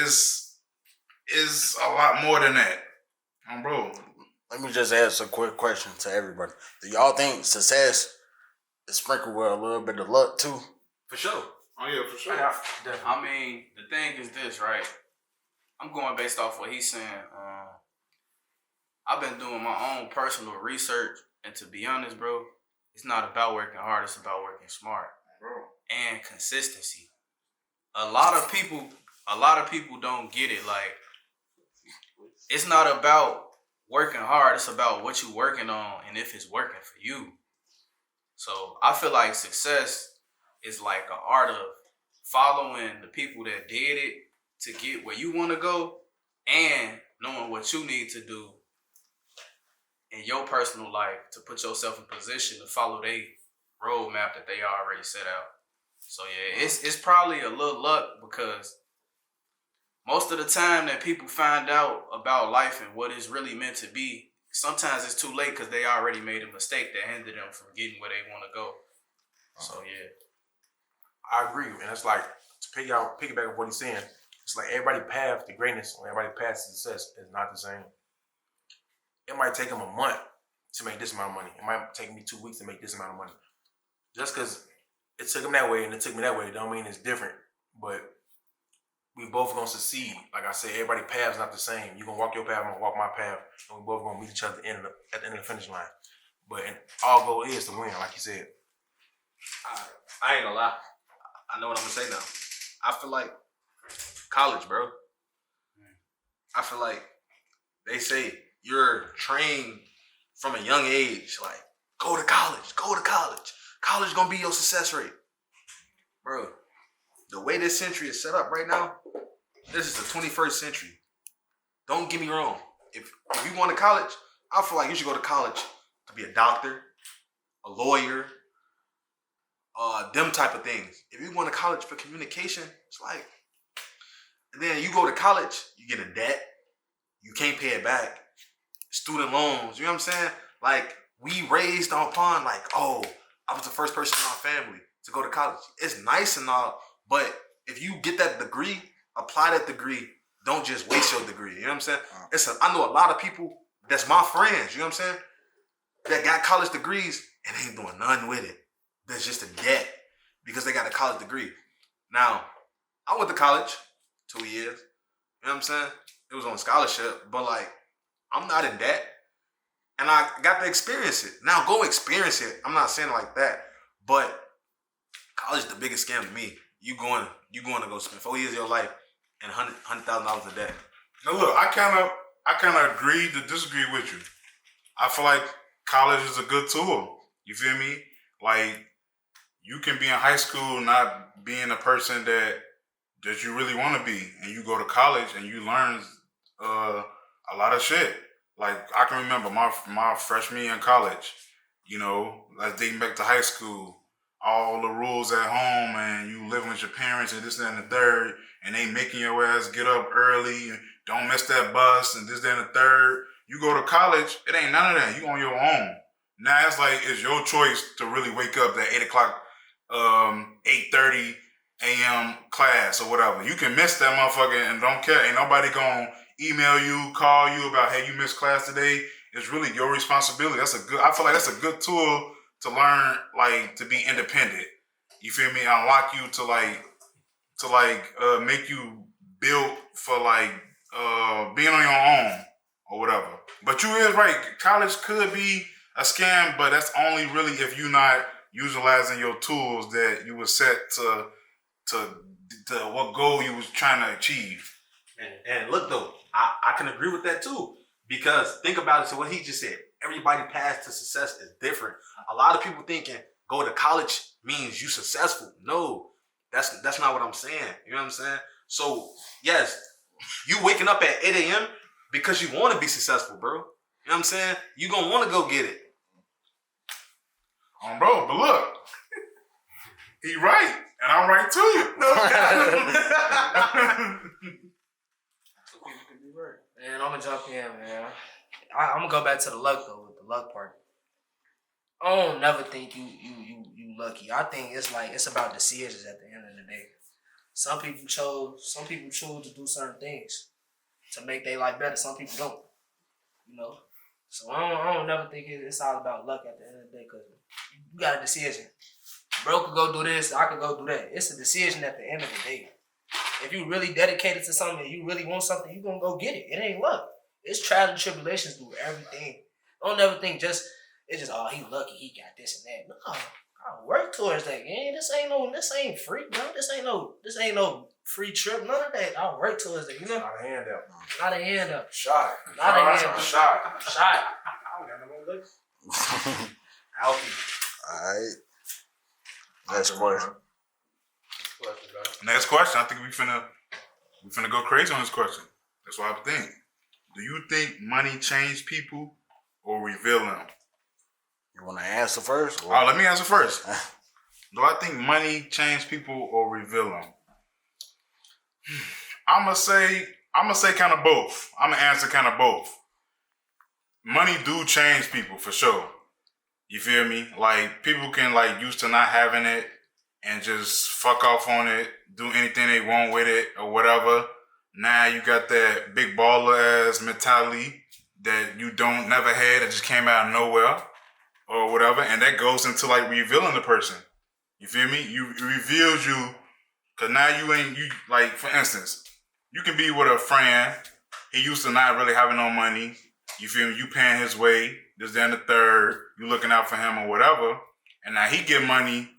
a lot more than that. Bro. Let me just ask a quick question to everybody. Do y'all think success is sprinkled with a little bit of luck too? For sure. Oh yeah, for sure. I mean, the thing is this, right? I'm going based off what he's saying. I've been doing my own personal research, and to be honest, bro, it's not about working hard, it's about working smart. Bro. And consistency. A lot of people don't get it. Like, it's not about working hard, it's about what you're working on and if it's working for you. So I feel like success is like an art of following the people that did it to get where you want to go, and knowing what you need to do in your personal life to put yourself in position to follow their roadmap that they already set out. So yeah, it's probably a little luck, because most of the time that people find out about life and what it's really meant to be, sometimes it's too late because they already made a mistake that hindered them from getting where they want to go. So yeah. I agree, and it's like, to piggyback on what he's saying, it's like everybody's path to greatness or everybody's path to success is not the same. It might take him a month to make this amount of money. It might take me 2 weeks to make this amount of money. Just because it took him that way and it took me that way, don't mean it's different. But we both gonna succeed. Like I said, everybody's path is not the same. You gonna walk your path, I'm gonna walk my path, and we both gonna meet each other at the end of the finish line. But our goal is to win, like you said. I ain't gonna lie. I know what I'm gonna say now. I feel like college, bro. I feel like they say you're trained from a young age, like, go to college. College gonna be your success rate. Bro, the way this century is set up right now, this is the 21st century. Don't get me wrong. If you going to college, I feel like you should go to college to be a doctor, a lawyer, them type of things. If you going to college for communication, it's like, and then you go to college, you get in debt, you can't pay it back, student loans, you know what I'm saying? Like, we raised upon like, oh, I was the first person in my family to go to college. It's nice and all, but if you get that degree, apply that degree. Don't just waste your degree. You know what I'm saying? I know a lot of people that's my friends, you know what I'm saying? That got college degrees and ain't doing nothing with it. That's just a debt because they got a college degree. Now, I went to college 2 years. You know what I'm saying? It was on scholarship, but like, I'm not in debt. And I got to experience it. Now go experience it. I'm not saying it like that, but college is the biggest scam to me. You going to go spend 4 years of your life and $100,000 a day. Now look, I kind of agree to disagree with you. I feel like college is a good tool. You feel me? Like, you can be in high school not being a person that you really want to be, and you go to college and you learn a lot of shit. Like, I can remember my freshman year in college, you know, like dating back to high school, all the rules at home, and you living with your parents and this, that, and the third, and they making your ass get up early, and don't miss that bus, and this, that, and the third. You go to college, it ain't none of that. You on your own. Now it's like, it's your choice to really wake up at 8 o'clock, 8:30 a.m. class or whatever. You can miss that motherfucker and don't care. Ain't nobody gonna email you, call you about, hey, you missed class today. It's really your responsibility. I feel like that's a good tool to learn, like, to be independent. You feel me? Unlock you to make you build for like being on your own or whatever. But you is right. College could be a scam, but that's only really if you're not utilizing your tools that you were set to what goal you was trying to achieve. And look though, I can agree with that too. Because think about it, so what he just said, everybody path to success is different. A lot of people thinking go to college means you successful. No, that's not what I'm saying. You know what I'm saying? So yes, you waking up at 8 a.m. because you want to be successful, bro. You know what I'm saying? You gonna want to go get it. Bro, but look, he right, and I'm right too. Man, I'm gonna jump in, man. I'm gonna go back to the luck though, with the luck part. I don't never think you lucky. I think it's about decisions at the end of the day. Some people choose to do certain things to make their life better. Some people don't. You know? So I don't never think it's all about luck at the end of the day, because you got a decision. Bro could go do this, I could go do that. It's a decision at the end of the day. If you really dedicated to something and you really want something, you gonna go get it. It ain't luck. It's trials and tribulations through everything. Don't ever think it's just oh, he lucky, he got this and that. No, I work towards that. Man, this ain't free, bro. This ain't no free trip. None of that. I work towards that. You know, Not a handout. not a handout. Shot. Not a handout. Shot. I don't got no more looks. Alfie. Alright. Next question. Next question. I think we finna go crazy on this question. That's what I think. Do you think money change people or reveal them? You want to answer first? Or? Let me answer first. Do I think money change people or reveal them? I'm gonna say kind of both. I'm gonna answer kind of both. Money do change people for sure. You feel me? Like, people can like used to not having it and just fuck off on it, do anything they want with it or whatever. Now you got that big baller ass mentality that you never had, that just came out of nowhere or whatever, and that goes into like revealing the person. You feel me? It reveals you, cause now you like, for instance, you can be with a friend. He used to not really having no money. You feel me? You paying his way, this, then the third. You looking out for him or whatever, and now he get money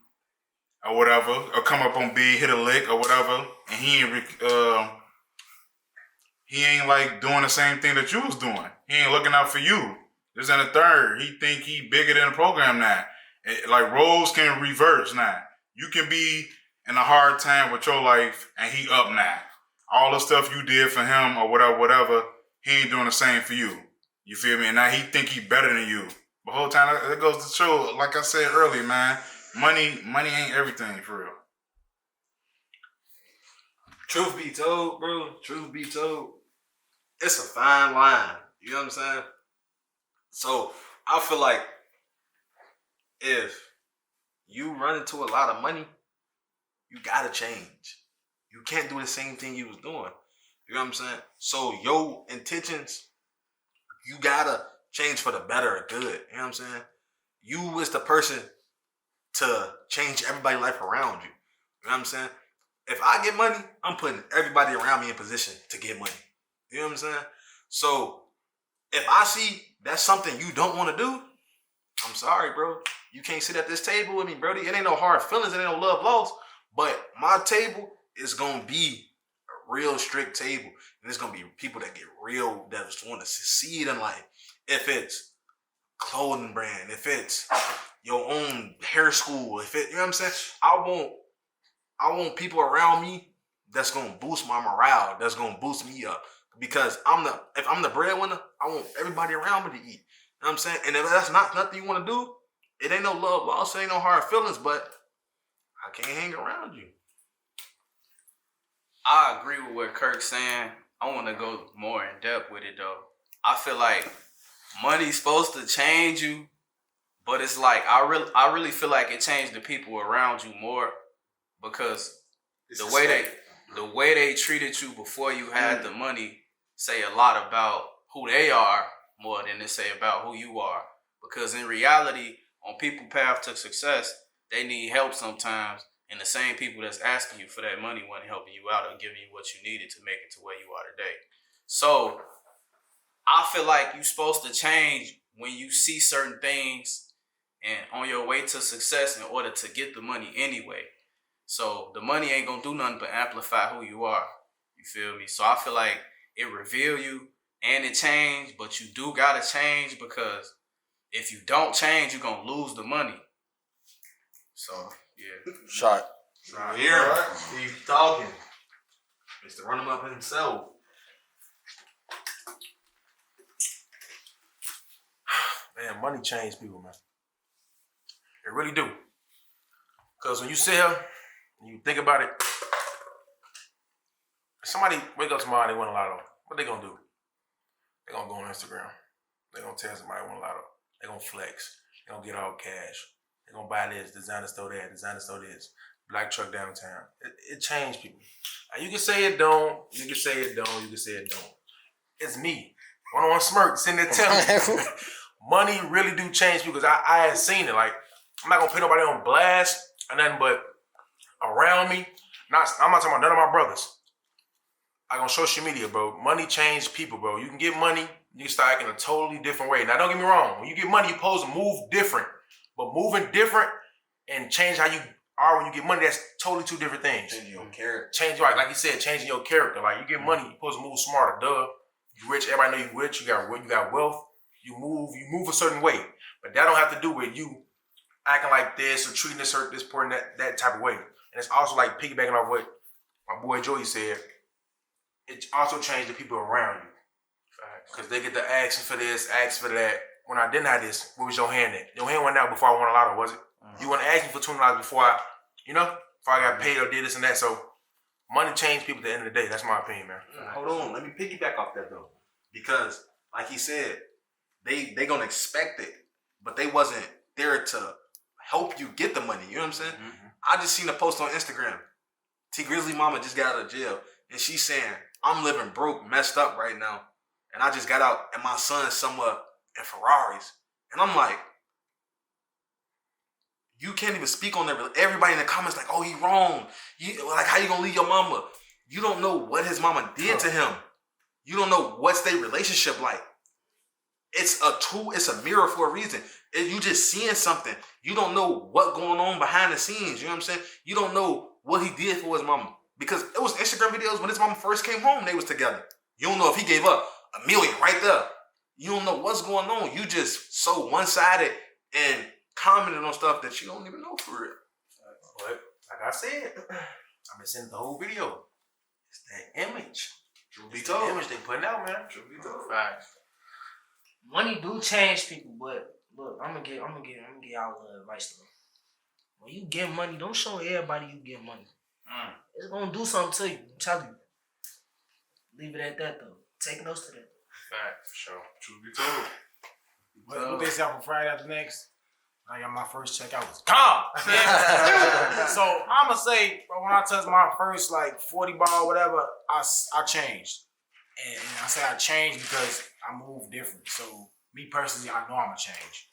or whatever, or come up on big, hit a lick or whatever, and he ain't like doing the same thing that you was doing. He ain't looking out for you. This and the third. He think he bigger than the program now. Like, roles can reverse now. You can be in a hard time with your life and he up now. All the stuff you did for him or whatever, he ain't doing the same for you. You feel me? And now he think he better than you. The whole time, that goes to show, like I said earlier, man, money ain't everything for real. Truth be told, bro, it's a fine line. You know what I'm saying? So I feel like if you run into a lot of money, you gotta change. You can't do the same thing you was doing. You know what I'm saying? So your intentions, You gotta change for the better or good. You know what I'm saying? You is the person to change everybody's life around you. You know what I'm saying? If I get money, I'm putting everybody around me in position to get money. You know what I'm saying? So if I see that's something you don't want to do, I'm sorry, bro. You can't sit at this table with me, Brody. It ain't no hard feelings. It ain't no love lost. But my table is going to be a real strict table. And it's going to be people that get real, that just want to succeed in life. If it's clothing brand, if it's your own hair school, if it, you know what I'm saying? I want people around me that's going to boost my morale, that's going to boost me up. Because if I'm the breadwinner, I want everybody around me to eat. You know what I'm saying? And if that's not nothing you want to do, it ain't no love lost, it ain't no hard feelings, but I can't hang around you. I agree with what Kirk's saying. I want to go more in depth with it though. I feel like money's supposed to change you, but it's like I really feel like it changed the people around you more because the way they treated you before you had the money say a lot about who they are more than they say about who you are. Because in reality, on people's path to success, they need help sometimes, and the same people that's asking you for that money weren't helping you out or giving you what you needed to make it to where you are today. So I feel like you're supposed to change when you see certain things and on your way to success in order to get the money anyway. So the money ain't gonna do nothing but amplify who you are. You feel me? So I feel like it reveal you and it change, but you do gotta change because if you don't change, you're gonna lose the money. So yeah. Shot. Right here, Steve talking. Mr. Run him up himself. Man, money changes people, man. It really do. Because when you sit here and you think about it, somebody wake up tomorrow and they win a lotto. What they gonna do? They gonna go on Instagram. They gonna tell somebody they won a lotto. They gonna flex. They gonna get all cash. They gonna buy this, designer store that, designer store this, black truck downtown. It changed people. Now, you can say it don't. You can say it don't. You can say it don't. It's me. One-on-one smirk sitting there telling me. Money really do change people because I had seen it. Like, I'm not gonna put nobody on blast or nothing, but around me, I'm not talking about none of my brothers. Like on social media, bro, money changed people, bro. You can get money, you can start acting a totally different way. Now, don't get me wrong. When you get money, you're supposed to move different. But moving different and change how you are when you get money, that's totally two different things. Changing your character. Change, like you said, changing your character. Like, you get money, you're supposed to move smarter. Duh. You rich, everybody know you rich, you got wealth. You move a certain way. But that don't have to do with you acting like this or treating this person that type of way. And it's also like piggybacking off what my boy Joey said. It also changed the people around you. Because they get the ask for this, ask for that. When I didn't have this, what was your hand at? Your hand went out before I won a lotto, was it? Mm-hmm. You want to ask me for $20 before I got paid or did this and that. So money changed people at the end of the day. That's my opinion, man. Hold on, let me piggyback off that though. Because like he said, they gonna expect it, but they wasn't there to help you get the money. You know what I'm saying? Mm-hmm. I just seen a post on Instagram. T Grizzly mama just got out of jail, and she's saying, I'm living broke, messed up right now. And I just got out, and my son's somewhere in Ferraris. And I'm like, you can't even speak on that. Everybody in the comments like, oh, he wrong. Like, how you gonna leave your mama? You don't know what his mama did to him. You don't know what's their relationship like. It's a tool, it's a mirror for a reason. You just seeing something. You don't know what's going on behind the scenes. You know what I'm saying? You don't know what he did for his mama. Because it was Instagram videos when his mama first came home, they was together. You don't know if he gave up $1 million right there. You don't know what's going on. You just so one-sided and commented on stuff that you don't even know for real. But like I said, I've been seeing the whole video. It's that image. Truth be It's told. the image they putting out, man. Truth be told. Right. Money do change people, but look, I'm gonna give y'all a little advice though. When you get money, don't show everybody you get money. It's gonna do something to you. I'm telling you. Leave it at that though. Take notes to that. Right, for sure. Truth be told. What they say for Friday after next? I got my first check. I was gone. So I'ma say, bro, when I touched my first like 40 ball, whatever, I changed. And I say I changed because I move different. So me personally, I know I'm gonna change.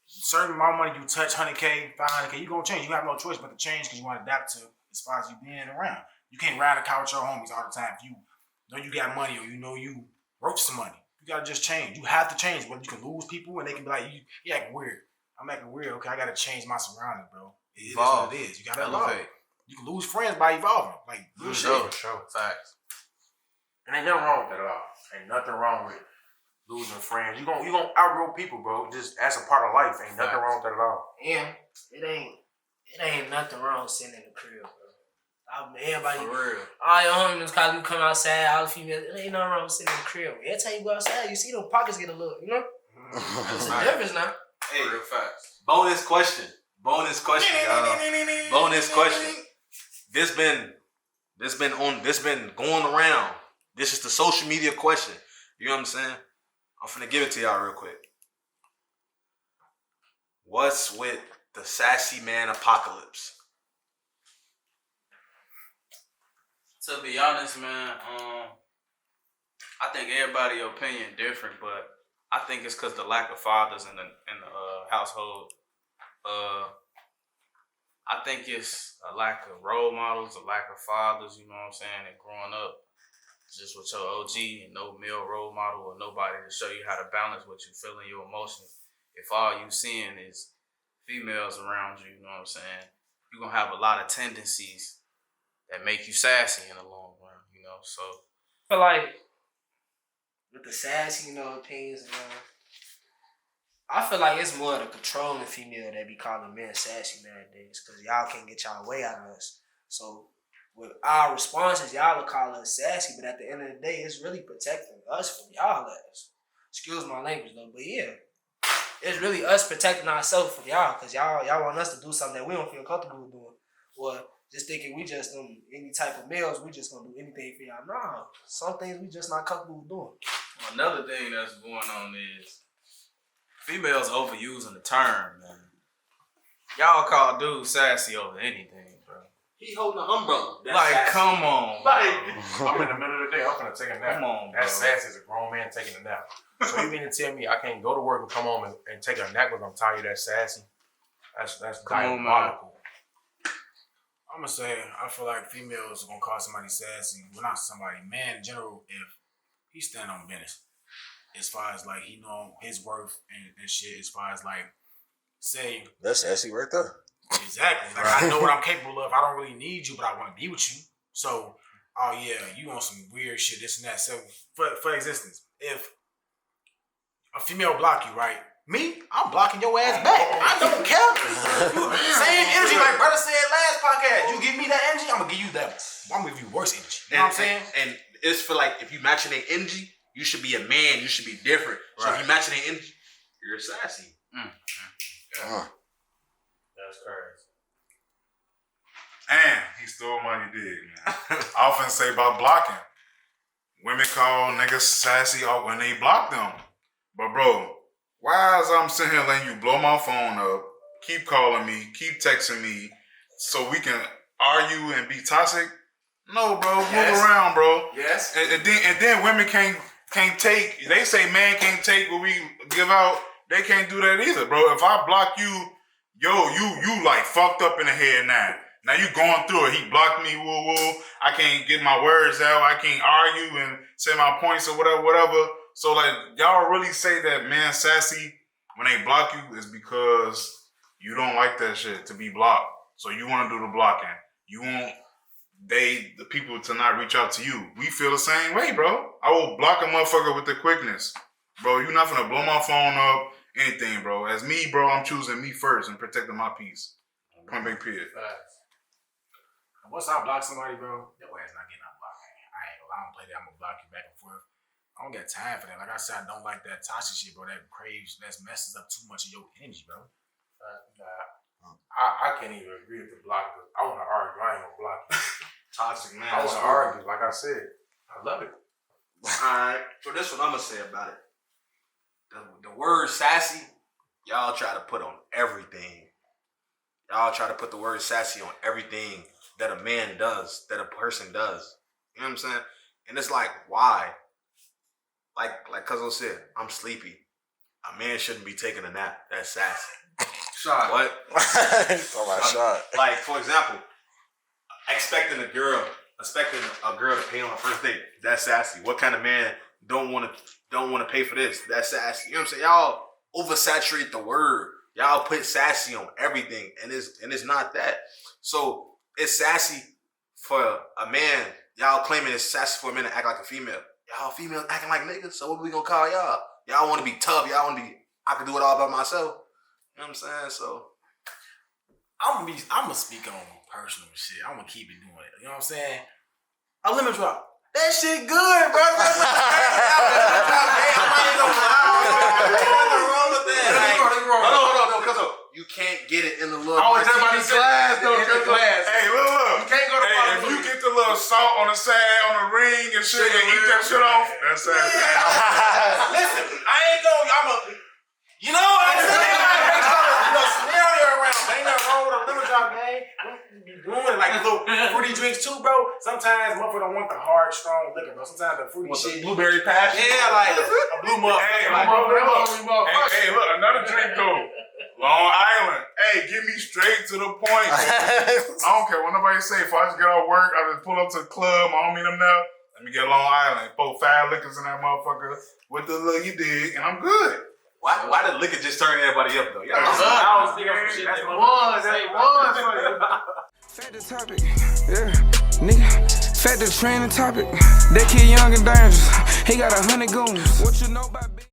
Certain amount of money you touch, 100K, 500K, you gonna change. You have no choice but to change because you want to adapt to as far as you being around. You can't ride the couch with your homies all the time. If you know you got money or you know you broke some money, you gotta just change. You have to change. But you can lose people and they can be like, you acting weird. I'm acting weird. Okay, I gotta change my surroundings, bro. It is what it is. You gotta evolve. Elevate. You can lose friends by evolving. Like real shit. For sure. Facts. And ain't nothing wrong with that at all. Ain't nothing wrong with losing friends. You gonna outgrow people, bro. Just as a part of life. Ain't nothing wrong with that at all. And it ain't nothing wrong sitting in the crib, bro. Everybody, For real. all your homies probably come outside, all the females. It ain't nothing wrong sitting in the crib. Every time you go outside, you see them pockets get a little, you know? It's a difference now. Hey, real facts. Bonus question, y'all. Bonus question. This been going around. This is the social media question. You know what I'm saying? I'm finna give it to y'all real quick. What's with the sassy man apocalypse? To be honest, man, I think everybody's opinion different, but I think it's because the lack of fathers in the household. I think it's a lack of role models, a lack of fathers. You know what I'm saying? And growing up just with your OG and no male role model or nobody to show you how to balance what you feel in your emotions. If all you seeing is females around you, you know what I'm saying? You're gonna have a lot of tendencies that make you sassy in the long run, you know. So I feel like with the sassy, opinions, I feel like it's more the controlling female that be calling men sassy nowadays because y'all can't get y'all way out of us. So with our responses, y'all will call us sassy, but at the end of the day, it's really protecting us from y'all ass. Excuse my language though, but yeah. It's really us protecting ourselves from y'all because y'all want us to do something that we don't feel comfortable doing. Or just thinking we just any type of males, we just gonna do anything for y'all. Nah, some things we just not comfortable with doing. another thing that's going on is females overusing the term, man. Y'all call dudes sassy over anything, bro. He holding an umbrella. That's like, sassy. come on. I'm in the middle of the day. I'm gonna take a nap. Come on, bro. That's sassy as a grown man taking a nap. So you mean to tell me I can't go to work and come home and take a nap because I'm tired? That's sassy. That's Come on, man. diabolical. I'm gonna say I feel like females are gonna call somebody sassy. Well, not somebody, man in general, if he stand on business. As far as like he know his worth and shit, as far as like say That's sassy right there. exactly. Like I know what I'm capable of. I don't really need you, but I wanna be with you. So, oh yeah, you on some weird shit, this and that. So for existence, if a female block you, right? Me, I'm blocking your ass back. I don't care. Same energy like brother said last podcast. You give me that energy, I'm gonna give you that. I'm gonna give you worse energy. You know what I'm saying? And it's for like if you matching their energy, you should be a man. You should be different. So if you matching their energy, you're sassy. That's crazy. And he stole my dig, man. I often say about blocking. Women call niggas sassy when they block them. But bro, why is I'm sitting here letting you blow my phone up, keep calling me, keep texting me, so we can argue and be toxic? No, bro. Move around, bro. Yes. And then women can't take. They say man can't take what we give out. They can't do that either, bro. If I block you, you like fucked up in the head now. Now you going through it. He blocked me, woo. I can't get my words out. I can't argue and say my points or whatever. So like y'all really say that man sassy when they block you is because you don't like that shit to be blocked. So you want to do the blocking. You want the people to not reach out to you. We feel the same way, bro. I will block a motherfucker with the quickness. Bro, you're not gonna blow my phone up, anything, bro. As me, bro, I'm choosing me first and protecting my peace. Point blank period. Once I block somebody, bro, your ass not getting unblocked. I ain't gonna lie, I don't play that. I'm gonna block you back and forth. I don't got time for that. Like I said, I don't like that toxic shit, bro. That messes up too much of your energy, bro. I can't even agree with the block. I want to argue. I ain't gonna block you. Toxic man. I want to argue. Like I said, I love it. Alright. So this what I'm gonna say about it. The word sassy, y'all try to put on everything. Y'all try to put the word sassy on everything that a man does, that a person does. You know what I'm saying? And it's like, why? like Cuzzo said, I'm sleepy. A man shouldn't be taking a nap. That's sassy. Shot. What? Oh my shot. Like, for example, expecting a girl to pay on a first date. That's sassy. What kind of man don't want to pay for this? That's sassy. You know what I'm saying? Y'all oversaturate the word. Y'all put sassy on everything, and it's not that. So it's sassy for a man. Y'all claiming it's sassy for a man to act like a female. Y'all females acting like niggas. So what we gonna call y'all? Y'all want to be tough. Y'all want to be. I can do it all by myself. You know what I'm saying? So I'm gonna speak on personal shit. I'm gonna keep it doing it. You know what I'm saying? A lemon drop. That shit good, bro. I'm not even gonna lie. There's nothing wrong with that. Hold on, cuz you can't get it in the little. I was just about to say glass though. glass. Hey, look. You can't go to Hey, if you get the little salt on the side, on the ring and shit, and eat that shit off, that's sassy. Listen, I ain't gonna. You know what I'm saying? Scenario around. Ain't nothing wrong with a lemon drop, man. Doing like little fruity drinks too, bro. Sometimes motherfucker don't want the hard, strong liquor, bro. Sometimes the fruity shit. Blueberry passion. Yeah, like a blue mug. Hey, Like, hey, look, another drink though. Long Island. Hey, get me straight to the point. I don't care what nobody say. If I just get off work, I just pull up to the club, my homie them there. Let me get Long Island. Pour 5 liquors in that motherfucker with the look you dig, and I'm good. Why did liquor just turn everybody up though? Y'all I was thinking some shit. That's what it was. Fat the topic, yeah, nigga. Fat the training topic. That kid young and dangerous. He got 100 goons. What you know about